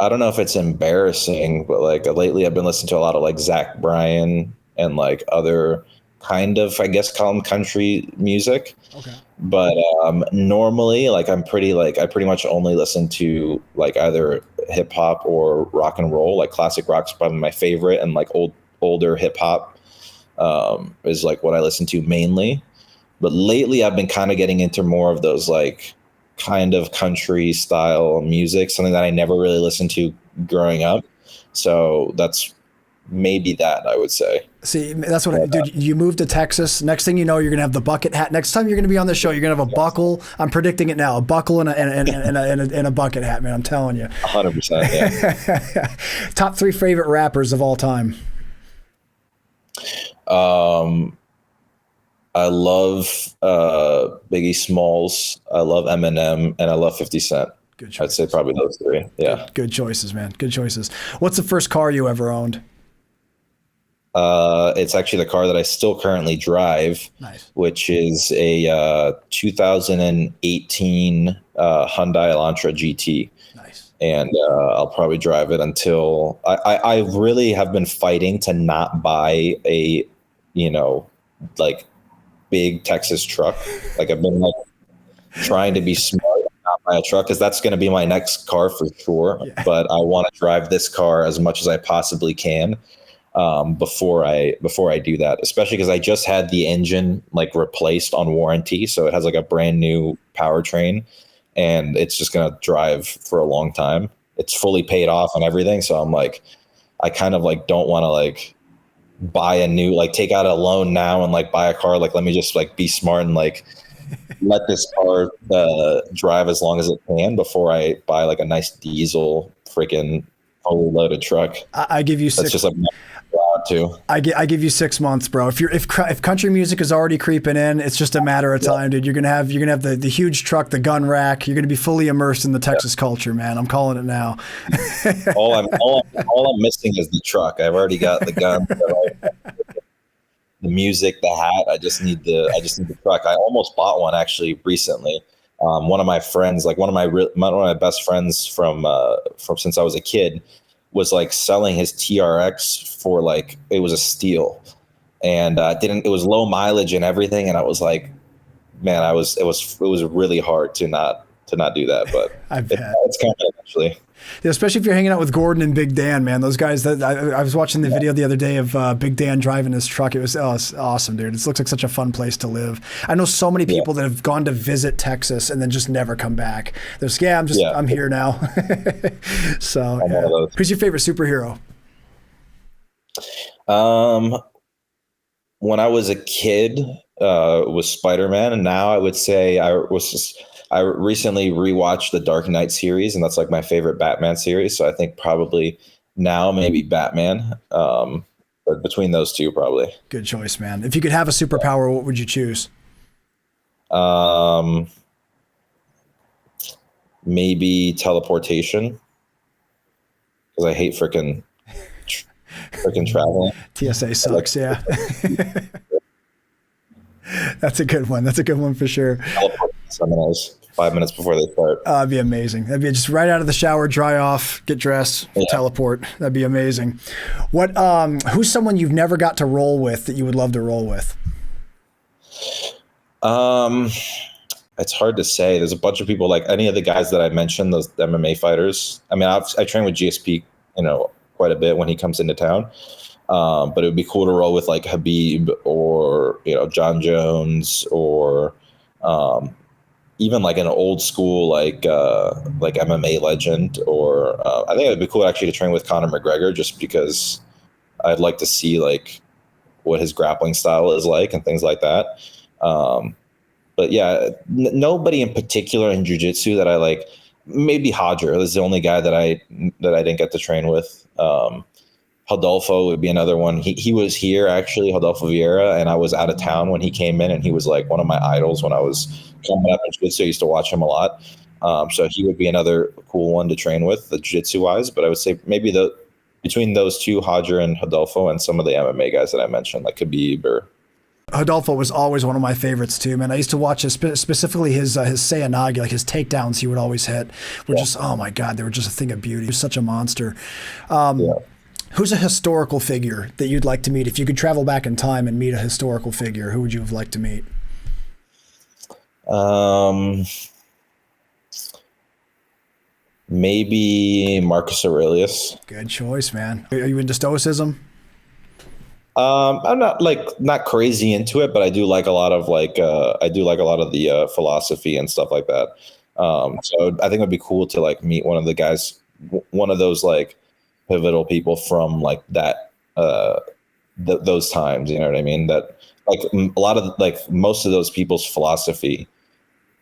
I don't know if it's embarrassing, but like lately I've been listening to a lot of like Zach Bryan and like other kind of, I guess, call them country music. Okay. But normally like I pretty much only listen to like either hip hop or rock and roll. Like classic rock's probably my favorite, and like older hip hop is like what I listen to mainly. But lately I've been kind of getting into more of those like kind of country style music, something that I never really listened to growing up. So that's maybe that, I would say. See, that's what dude, you moved to Texas. Next thing you know, you're going to have the bucket hat. Next time you're going to be on the show, you're going to have a buckle. I'm predicting it now. A buckle and a bucket hat, man. I'm telling you. 100%, yeah. Top 3 favorite rappers of all time. I love Biggie Smalls. I love Eminem, and I love 50 Cent. Good choices. I'd say probably those 3. Yeah. Good choices, man. Good choices. What's the first car you ever owned? It's actually the car that I still currently drive. Nice. Which is a 2018 Hyundai Elantra GT. Nice. And I'll probably drive it until I really have been fighting to not buy a, like big Texas truck. Like I've been like trying to be smart and not buy a truck because that's going to be my next car for sure. Yeah. But I want to drive this car as much as I possibly can before I do that, especially because I just had the engine like replaced on warranty. So it has like a brand new powertrain and it's just going to drive for a long time. It's fully paid off and everything. So I'm like, I kind of like don't want to like buy a new, like take out a loan now and like buy a car. Like, let me just like be smart and like let this car drive as long as it can before I buy like a nice diesel freaking fully loaded truck. I give you That's just like too. I give you 6 months, bro. If country music is already creeping in, it's just a matter of time, dude. You're gonna have the huge truck, the gun rack. You're gonna be fully immersed in the Texas culture, man. I'm calling it now. all I'm missing is the truck. I've already got the gun, the music, the hat. I just need the truck. I almost bought one actually recently. One of my friends, like one of my best friends from since I was a kid, was like selling his TRX for like, it was a steal, and it was low mileage and everything. And I was like, man, it was really hard to not do that, but it's coming eventually. Yeah, especially if you're hanging out with Gordon and Big Dan, man. Those guys that I was watching the video the other day of Big Dan driving his truck. It's awesome, dude. It looks like such a fun place to live. I know so many people that have gone to visit Texas and then just never come back. They're just, I'm here now. So, who's your favorite superhero? When I was a kid, it was Spider-Man, and now I would say I recently rewatched the Dark Knight series, and that's like my favorite Batman series. So I think probably now maybe Batman. But between those two, probably. Good choice, man. If you could have a superpower, what would you choose? Maybe teleportation, because I hate freaking traveling. TSA sucks, yeah. That's a good one. That's a good one for sure. Seminars 5 minutes before they start. That'd be amazing. That'd be just right out of the shower, dry off, get dressed, teleport. That'd be amazing. Who's someone you've never got to roll with that you would love to roll with? It's hard to say. There's a bunch of people, like any of the guys that I mentioned, those MMA fighters. I mean, I train with GSP, quite a bit when he comes into town. But it would be cool to roll with like Habib or, John Jones or, even like an old school, like MMA legend, or I think it'd be cool actually to train with Conor McGregor, just because I'd like to see like what his grappling style is like and things like that. But yeah, nobody in particular in jiu-jitsu that I like. Maybe Hodger is the only guy that I didn't get to train with. Rodolfo would be another one. He was here actually, Rodolfo Vieira, and I was out of town when he came in, and he was like one of my idols when I was coming up in jiu-jitsu. I used to watch him a lot. So he would be another cool one to train with, the jiu-jitsu wise. But I would say maybe between those two, Hodger and Rodolfo, and some of the MMA guys that I mentioned, like Khabib or. Rodolfo was always one of my favorites too, man. I used to watch specifically his Seyanagi, like his takedowns he would always hit were just, oh my God, they were just a thing of beauty. He was such a monster. Who's a historical figure that you'd like to meet? If you could travel back in time and meet a historical figure, who would you have liked to meet? Maybe Marcus Aurelius. Good choice, man. Are you into Stoicism? I'm not crazy into it, but I do like a lot of the philosophy and stuff like that. So I think it'd be cool to like meet one of the guys, one of those like pivotal people from like that, those times, you know what I mean? That like a lot of like most of those people's philosophy,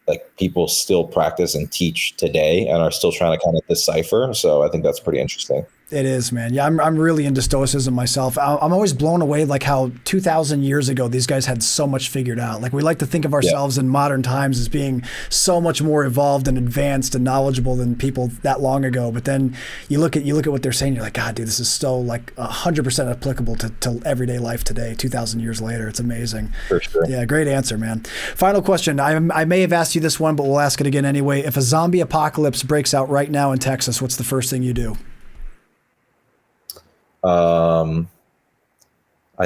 like people still practice and teach today and are still trying to kind of decipher. So I think that's pretty interesting. It is, man. Yeah, I'm really into Stoicism myself. I'm always blown away like how 2,000 years ago these guys had so much figured out. Like we like to think of ourselves in modern times as being so much more evolved and advanced and knowledgeable than people that long ago. But then you look at what they're saying, you're like, God, dude, this is so like 100% applicable to everyday life today, 2,000 years later. It's amazing. For sure. Yeah, great answer, man. Final question. I may have asked you this one, but we'll ask it again anyway. If a zombie apocalypse breaks out right now in Texas, what's the first thing you do? I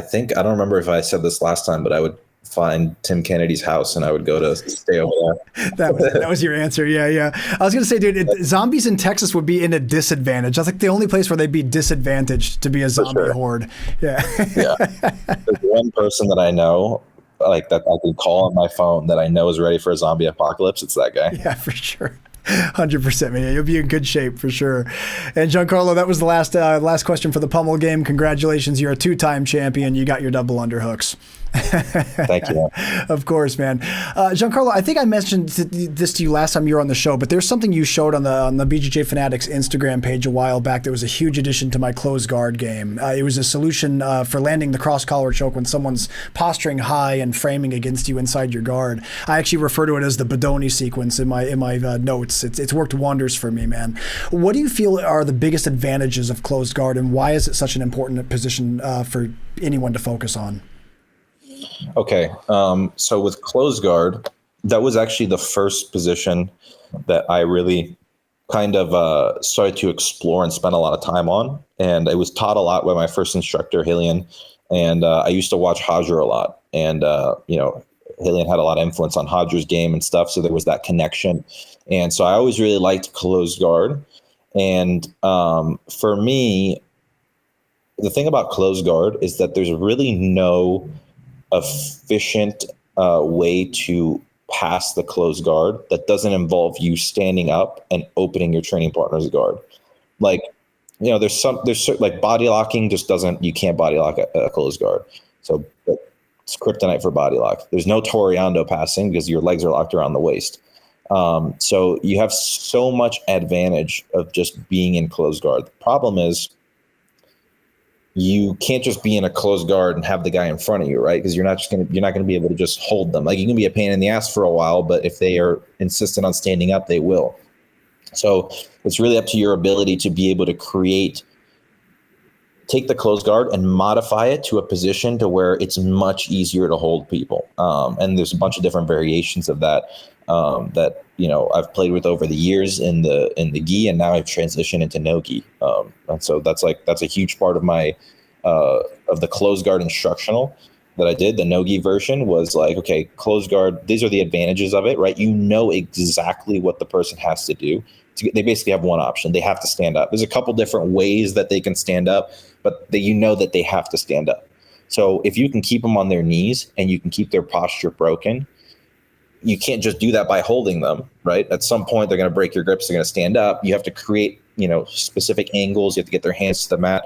think, I don't remember if I said this last time, but I would find Tim Kennedy's house and I would go to stay over there. That was your answer. Yeah. I was going to say, dude, zombies in Texas would be in a disadvantage. That's like the only place where they'd be disadvantaged to be a zombie horde. Yeah. There's one person that I know, like that I can call on my phone that I know is ready for a zombie apocalypse. It's that guy. Yeah, for sure. 100%, man. You'll be in good shape for sure. And Giancarlo, that was the last question for the Pummel game. Congratulations. You're a 2-time champion. You got your double underhooks. Thank you. Of course, man. Giancarlo, I think I mentioned this to you last time you were on the show, but there's something you showed on the BJJ Fanatics Instagram page a while back that was a huge addition to my closed guard game. It was a solution for landing the cross collar choke when someone's posturing high and framing against you inside your guard. I actually refer to it as the Bodoni sequence in my notes. It's worked wonders for me, man. What do you feel are the biggest advantages of closed guard, and why is it such an important position for anyone to focus on? Okay. So with closed guard, that was actually the first position that I really kind of started to explore and spend a lot of time on. And it was taught a lot by my first instructor, Hillian. And I used to watch Hodger a lot. And, Hillian had a lot of influence on Hodger's game and stuff. So there was that connection. And so I always really liked closed guard. And for me, the thing about closed guard is that there's really no efficient way to pass the closed guard that doesn't involve you standing up and opening your training partner's guard. Like, there's like body locking just doesn't, you can't body lock a closed guard. So it's kryptonite for body lock. There's no Toreando passing because your legs are locked around the waist. So you have so much advantage of just being in closed guard. The problem is you can't just be in a closed guard and have the guy in front of you, right? Because you're not going to be able to just hold them. Like, you can be a pain in the ass for a while, but if they are insistent on standing up, they will. So it's really up to your ability to be able to take the closed guard and modify it to a position to where it's much easier to hold people. And there's a bunch of different variations of that that I've played with over the years in the gi, and now I've transitioned into no gi. And so that's a huge part of my of the closed guard instructional that I did. The no gi version was like, okay, closed guard, these are the advantages of it, right? You know exactly what the person has to do. They basically have one option. They have to stand up. There's a couple different ways that they can stand up, but that they have to stand up. So if you can keep them on their knees and you can keep their posture broken, you can't just do that by holding them, right? At some point, they're going to break your grips. They're going to stand up. You have to create, specific angles. You have to get their hands to the mat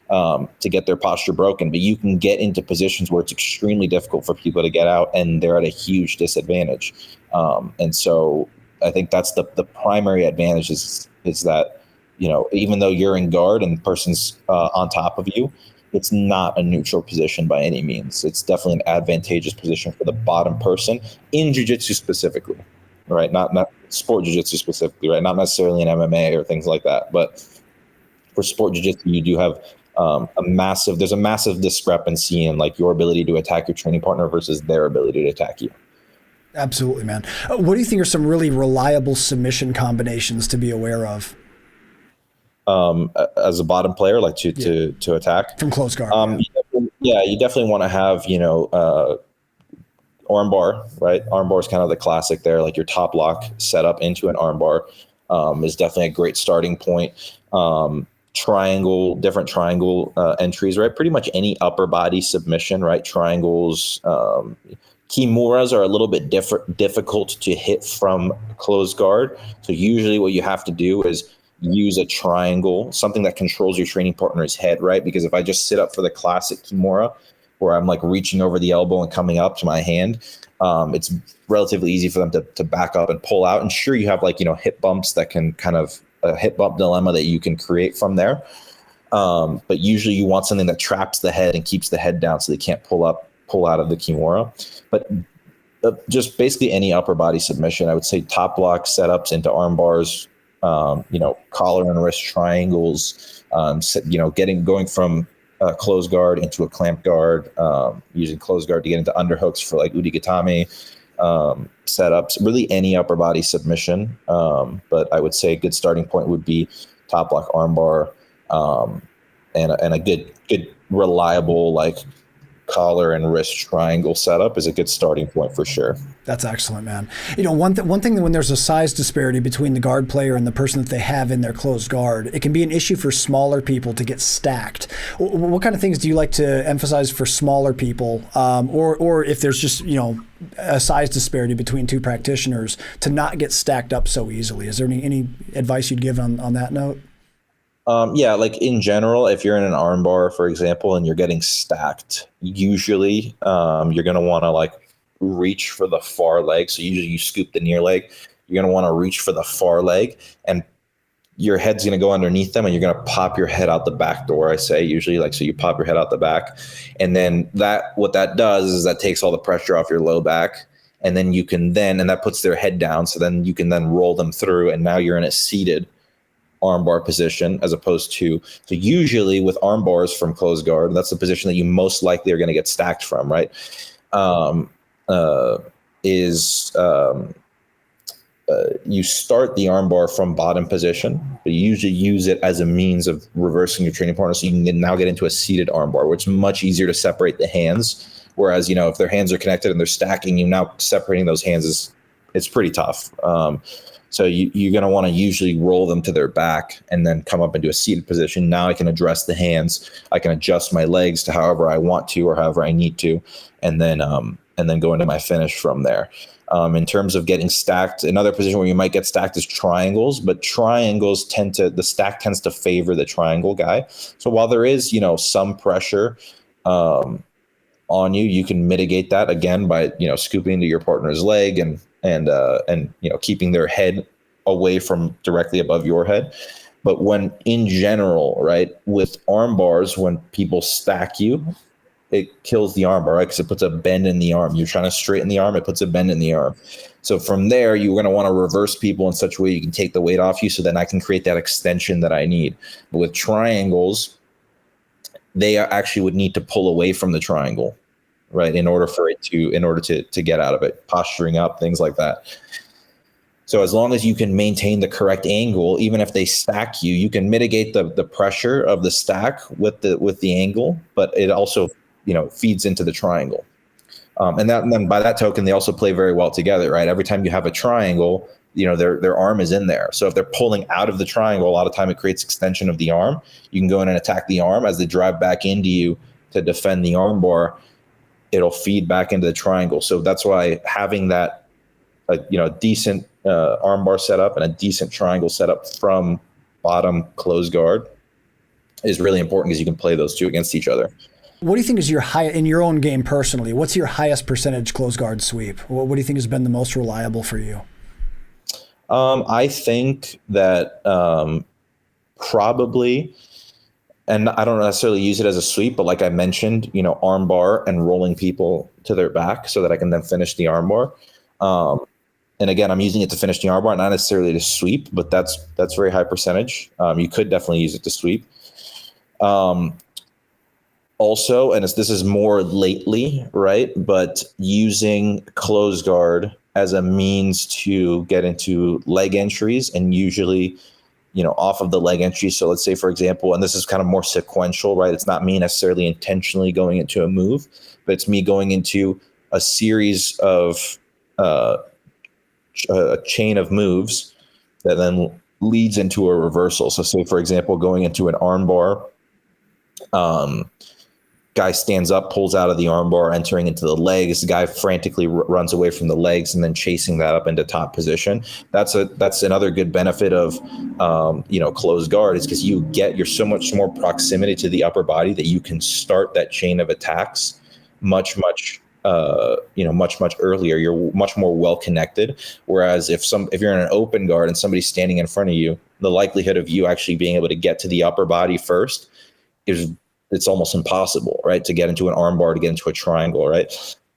to get their posture broken. But you can get into positions where it's extremely difficult for people to get out, and they're at a huge disadvantage. And so I think that's the primary advantage is that, even though you're in guard and the person's on top of you, it's not a neutral position by any means. It's definitely an advantageous position for the bottom person in jiu-jitsu specifically, right? Not sport jiu-jitsu specifically, right? Not necessarily in MMA or things like that, but for sport jiu-jitsu, you do have there's a massive discrepancy in like your ability to attack your training partner versus their ability to attack you. Absolutely, man. What do you think are some really reliable submission combinations to be aware of? As a bottom player, like to attack from close guard. You definitely want to have, arm bar, right? Arm bar is kind of the classic there. Like your top lock set up into an arm bar is definitely a great starting point. Different triangle entries, right? Pretty much any upper body submission, right? Triangles, Kimuras are a little bit difficult to hit from closed guard. So usually what you have to do is use a triangle, something that controls your training partner's head, right? Because if I just sit up for the classic Kimura, where I'm like reaching over the elbow and coming up to my hand, it's relatively easy for them to back up and pull out. And sure, you have like, hip bumps that can kind of a hip bump dilemma that you can create from there. But usually you want something that traps the head and keeps the head down so they can't pull out of the Kimura. But just basically any upper body submission, I would say top lock setups into arm bars, collar and wrist triangles, going from closed guard into a clamp guard, using closed guard to get into underhooks for like Udigatame setups, really any upper body submission. But I would say a good starting point would be top lock arm bar, and a good reliable like collar and wrist triangle setup is a good starting point for sure. That's excellent, man. One thing that when there's a size disparity between the guard player and the person that they have in their closed guard, it can be an issue for smaller people to get stacked. What kind of things do you like to emphasize for smaller people, or if there's just a size disparity between two practitioners to not get stacked up so easily? Is there any advice you'd give on that note? Yeah, like in general, if you're in an arm bar, for example, and you're getting stacked, usually you're going to want to like reach for the far leg. So usually you scoop the near leg. You're going to want to reach for the far leg, and your head's going to go underneath them, and you're going to pop your head out the back door. I say usually, like, so you pop your head out the back, and then what that does is that takes all the pressure off your low back, and then and that puts their head down. So then you can then roll them through, and now you're in a seated armbar position as opposed to, so usually with arm bars from closed guard, that's the position that you most likely are going to get stacked from, right? You start the armbar from bottom position, but you usually use it as a means of reversing your training partner, so you can now get into a seated armbar, which is much easier to separate the hands. Whereas, if their hands are connected and they're stacking, you now separating those hands it's pretty tough. So you're going to want to usually roll them to their back and then come up into a seated position. Now I can address the hands. I can adjust my legs to however I want to or however I need to, and then go into my finish from there. In terms of getting stacked, another position where you might get stacked is triangles, but triangles the stack tends to favor the triangle guy. So while there is, some pressure on you, you can mitigate that again by, scooping into your partner's leg and keeping their head away from directly above your head. But when in general, right, with arm bars, when people stack you, it kills the arm bar, right? Because it puts a bend in the arm. You're trying to straighten the arm, it puts a bend in the arm. So from there, you're going to want to reverse people in such a way you can take the weight off you, so then I can create that extension that I need. But with triangles, they actually would need to pull away from the triangle, right, in order to get out of it, posturing up, things like that. So as long as you can maintain the correct angle, even if they stack you, you can mitigate the pressure of the stack with the angle, but it also feeds into the triangle. And then by that token, they also play very well together, right? Every time you have a triangle, their arm is in there. So if they're pulling out of the triangle, a lot of time it creates extension of the arm. You can go in and attack the arm as they drive back into you to defend the arm bar. It'll feed back into the triangle. So that's why having that, decent arm bar setup and a decent triangle setup from bottom closed guard is really important, because you can play those two against each other. What do you think is in your own game personally? What's your highest percentage closed guard sweep? What do you think has been the most reliable for you? I think that probably, and I don't necessarily use it as a sweep, but like I mentioned, arm bar and rolling people to their back so that I can then finish the arm bar. And again, I'm using it to finish the arm bar, not necessarily to sweep, but that's very high percentage. You could definitely use it to sweep. Also, and this is more lately, right? But using closed guard as a means to get into leg entries, and usually, off of the leg entry. So let's say, for example, and this is kind of more sequential, right? It's not me necessarily intentionally going into a move, but it's me going into a series of a chain of moves that then leads into a reversal. So say, for example, going into an arm bar, guy stands up, pulls out of the arm bar, entering into the legs. The guy frantically runs away from the legs and then chasing that up into top position. That's another good benefit of closed guard, is because you're so much more proximity to the upper body that you can start that chain of attacks much earlier. You're much more well connected. Whereas if you're in an open guard and somebody's standing in front of you, the likelihood of you actually being able to get to the upper body first it's almost impossible, right? To get into an arm bar, to get into a triangle, right?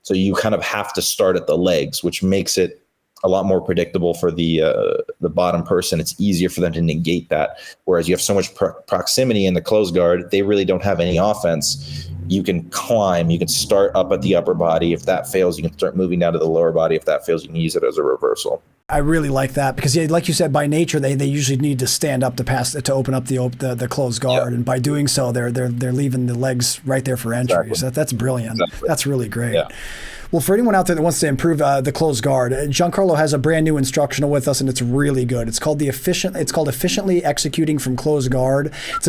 So you kind of have to start at the legs, which makes it a lot more predictable for the bottom person. It's easier for them to negate that. Whereas you have so much proximity in the closed guard, they really don't have any offense. You can climb, you can start up at the upper body. If that fails, you can start moving down to the lower body. If that fails, you can use it as a reversal. I really like that because, yeah, like you said, by nature they usually need to stand up to open up the closed guard, and by doing so, they're leaving the legs right there for entry. Exactly. So that's brilliant. Exactly. That's really great. Yeah. Well, for anyone out there that wants to improve the closed guard, Giancarlo has a brand new instructional with us, and it's really good. It's called Efficiently Executing from Closed Guard. It's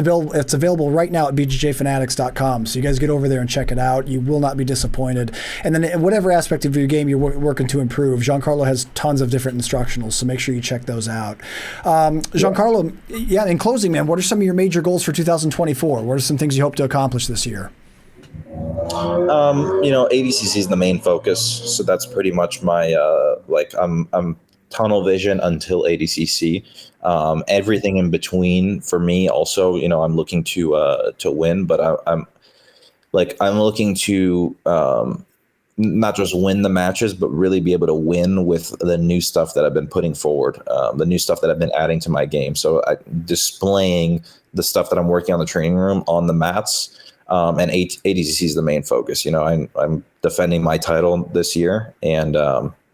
available right now at BJJFanatics.com. So you guys get over there and check it out. You will not be disappointed. And then in whatever aspect of your game you're working to improve, Giancarlo has tons of different instructionals. So make sure you check those out. Giancarlo, in closing, man, what are some of your major goals for 2024? What are some things you hope to accomplish this year? ADCC is the main focus, so that's pretty much my I'm tunnel vision until ADCC. Everything in between for me, also, I'm looking to win, but I'm looking to not just win the matches, but really be able to win with the new stuff that I've been putting forward, the new stuff that I've been adding to my game. So displaying the stuff that I'm working on the training room on the mats. And ADCC is the main focus. I'm defending my title this year, and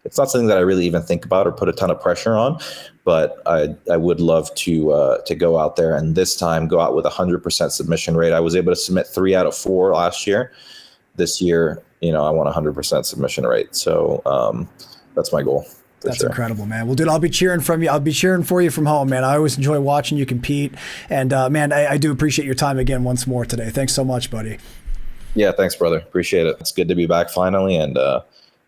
it's not something that I really even think about or put a ton of pressure on, but I would love to go out there and this time go out with 100% submission rate. I was able to submit 3 out of 4 last year. This year, I want 100% submission rate. So that's my goal. That's incredible, man. Well, dude, I'll be cheering from you. I'll be cheering for you from home, man. I always enjoy watching you compete. And, man, I do appreciate your time again once more today. Thanks so much, buddy. Yeah, thanks, brother. Appreciate it. It's good to be back finally. And,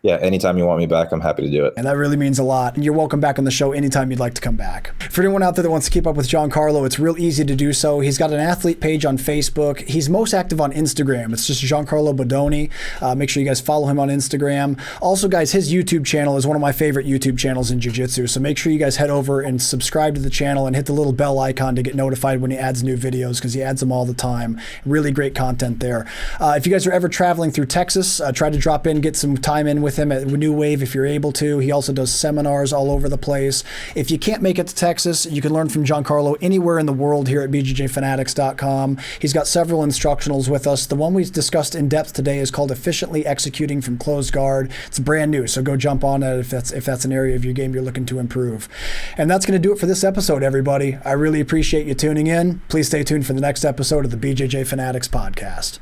anytime you want me back, I'm happy to do it. And that really means a lot. And you're welcome back on the show anytime you'd like to come back. For anyone out there that wants to keep up with Giancarlo, it's real easy to do so. He's got an athlete page on Facebook. He's most active on Instagram. It's just Giancarlo Bodoni. Make sure you guys follow him on Instagram. Also, guys, his YouTube channel is one of my favorite YouTube channels in Jiu-Jitsu. So make sure you guys head over and subscribe to the channel and hit the little bell icon to get notified when he adds new videos, because he adds them all the time. Really great content there. If you guys are ever traveling through Texas, try to drop in, get some time in with him at New Wave if you're able to. He also does seminars all over the place. If you can't make it to Texas, you can learn from Giancarlo anywhere in the world here at BJJFanatics.com. He's got several instructionals with us. The one we discussed in depth today is called Efficiently Executing from Closed Guard. It's brand new, so go jump on it if that's an area of your game you're looking to improve. And that's going to do it for this episode, everybody. I really appreciate you tuning in. Please stay tuned for the next episode of the BJJ Fanatics podcast.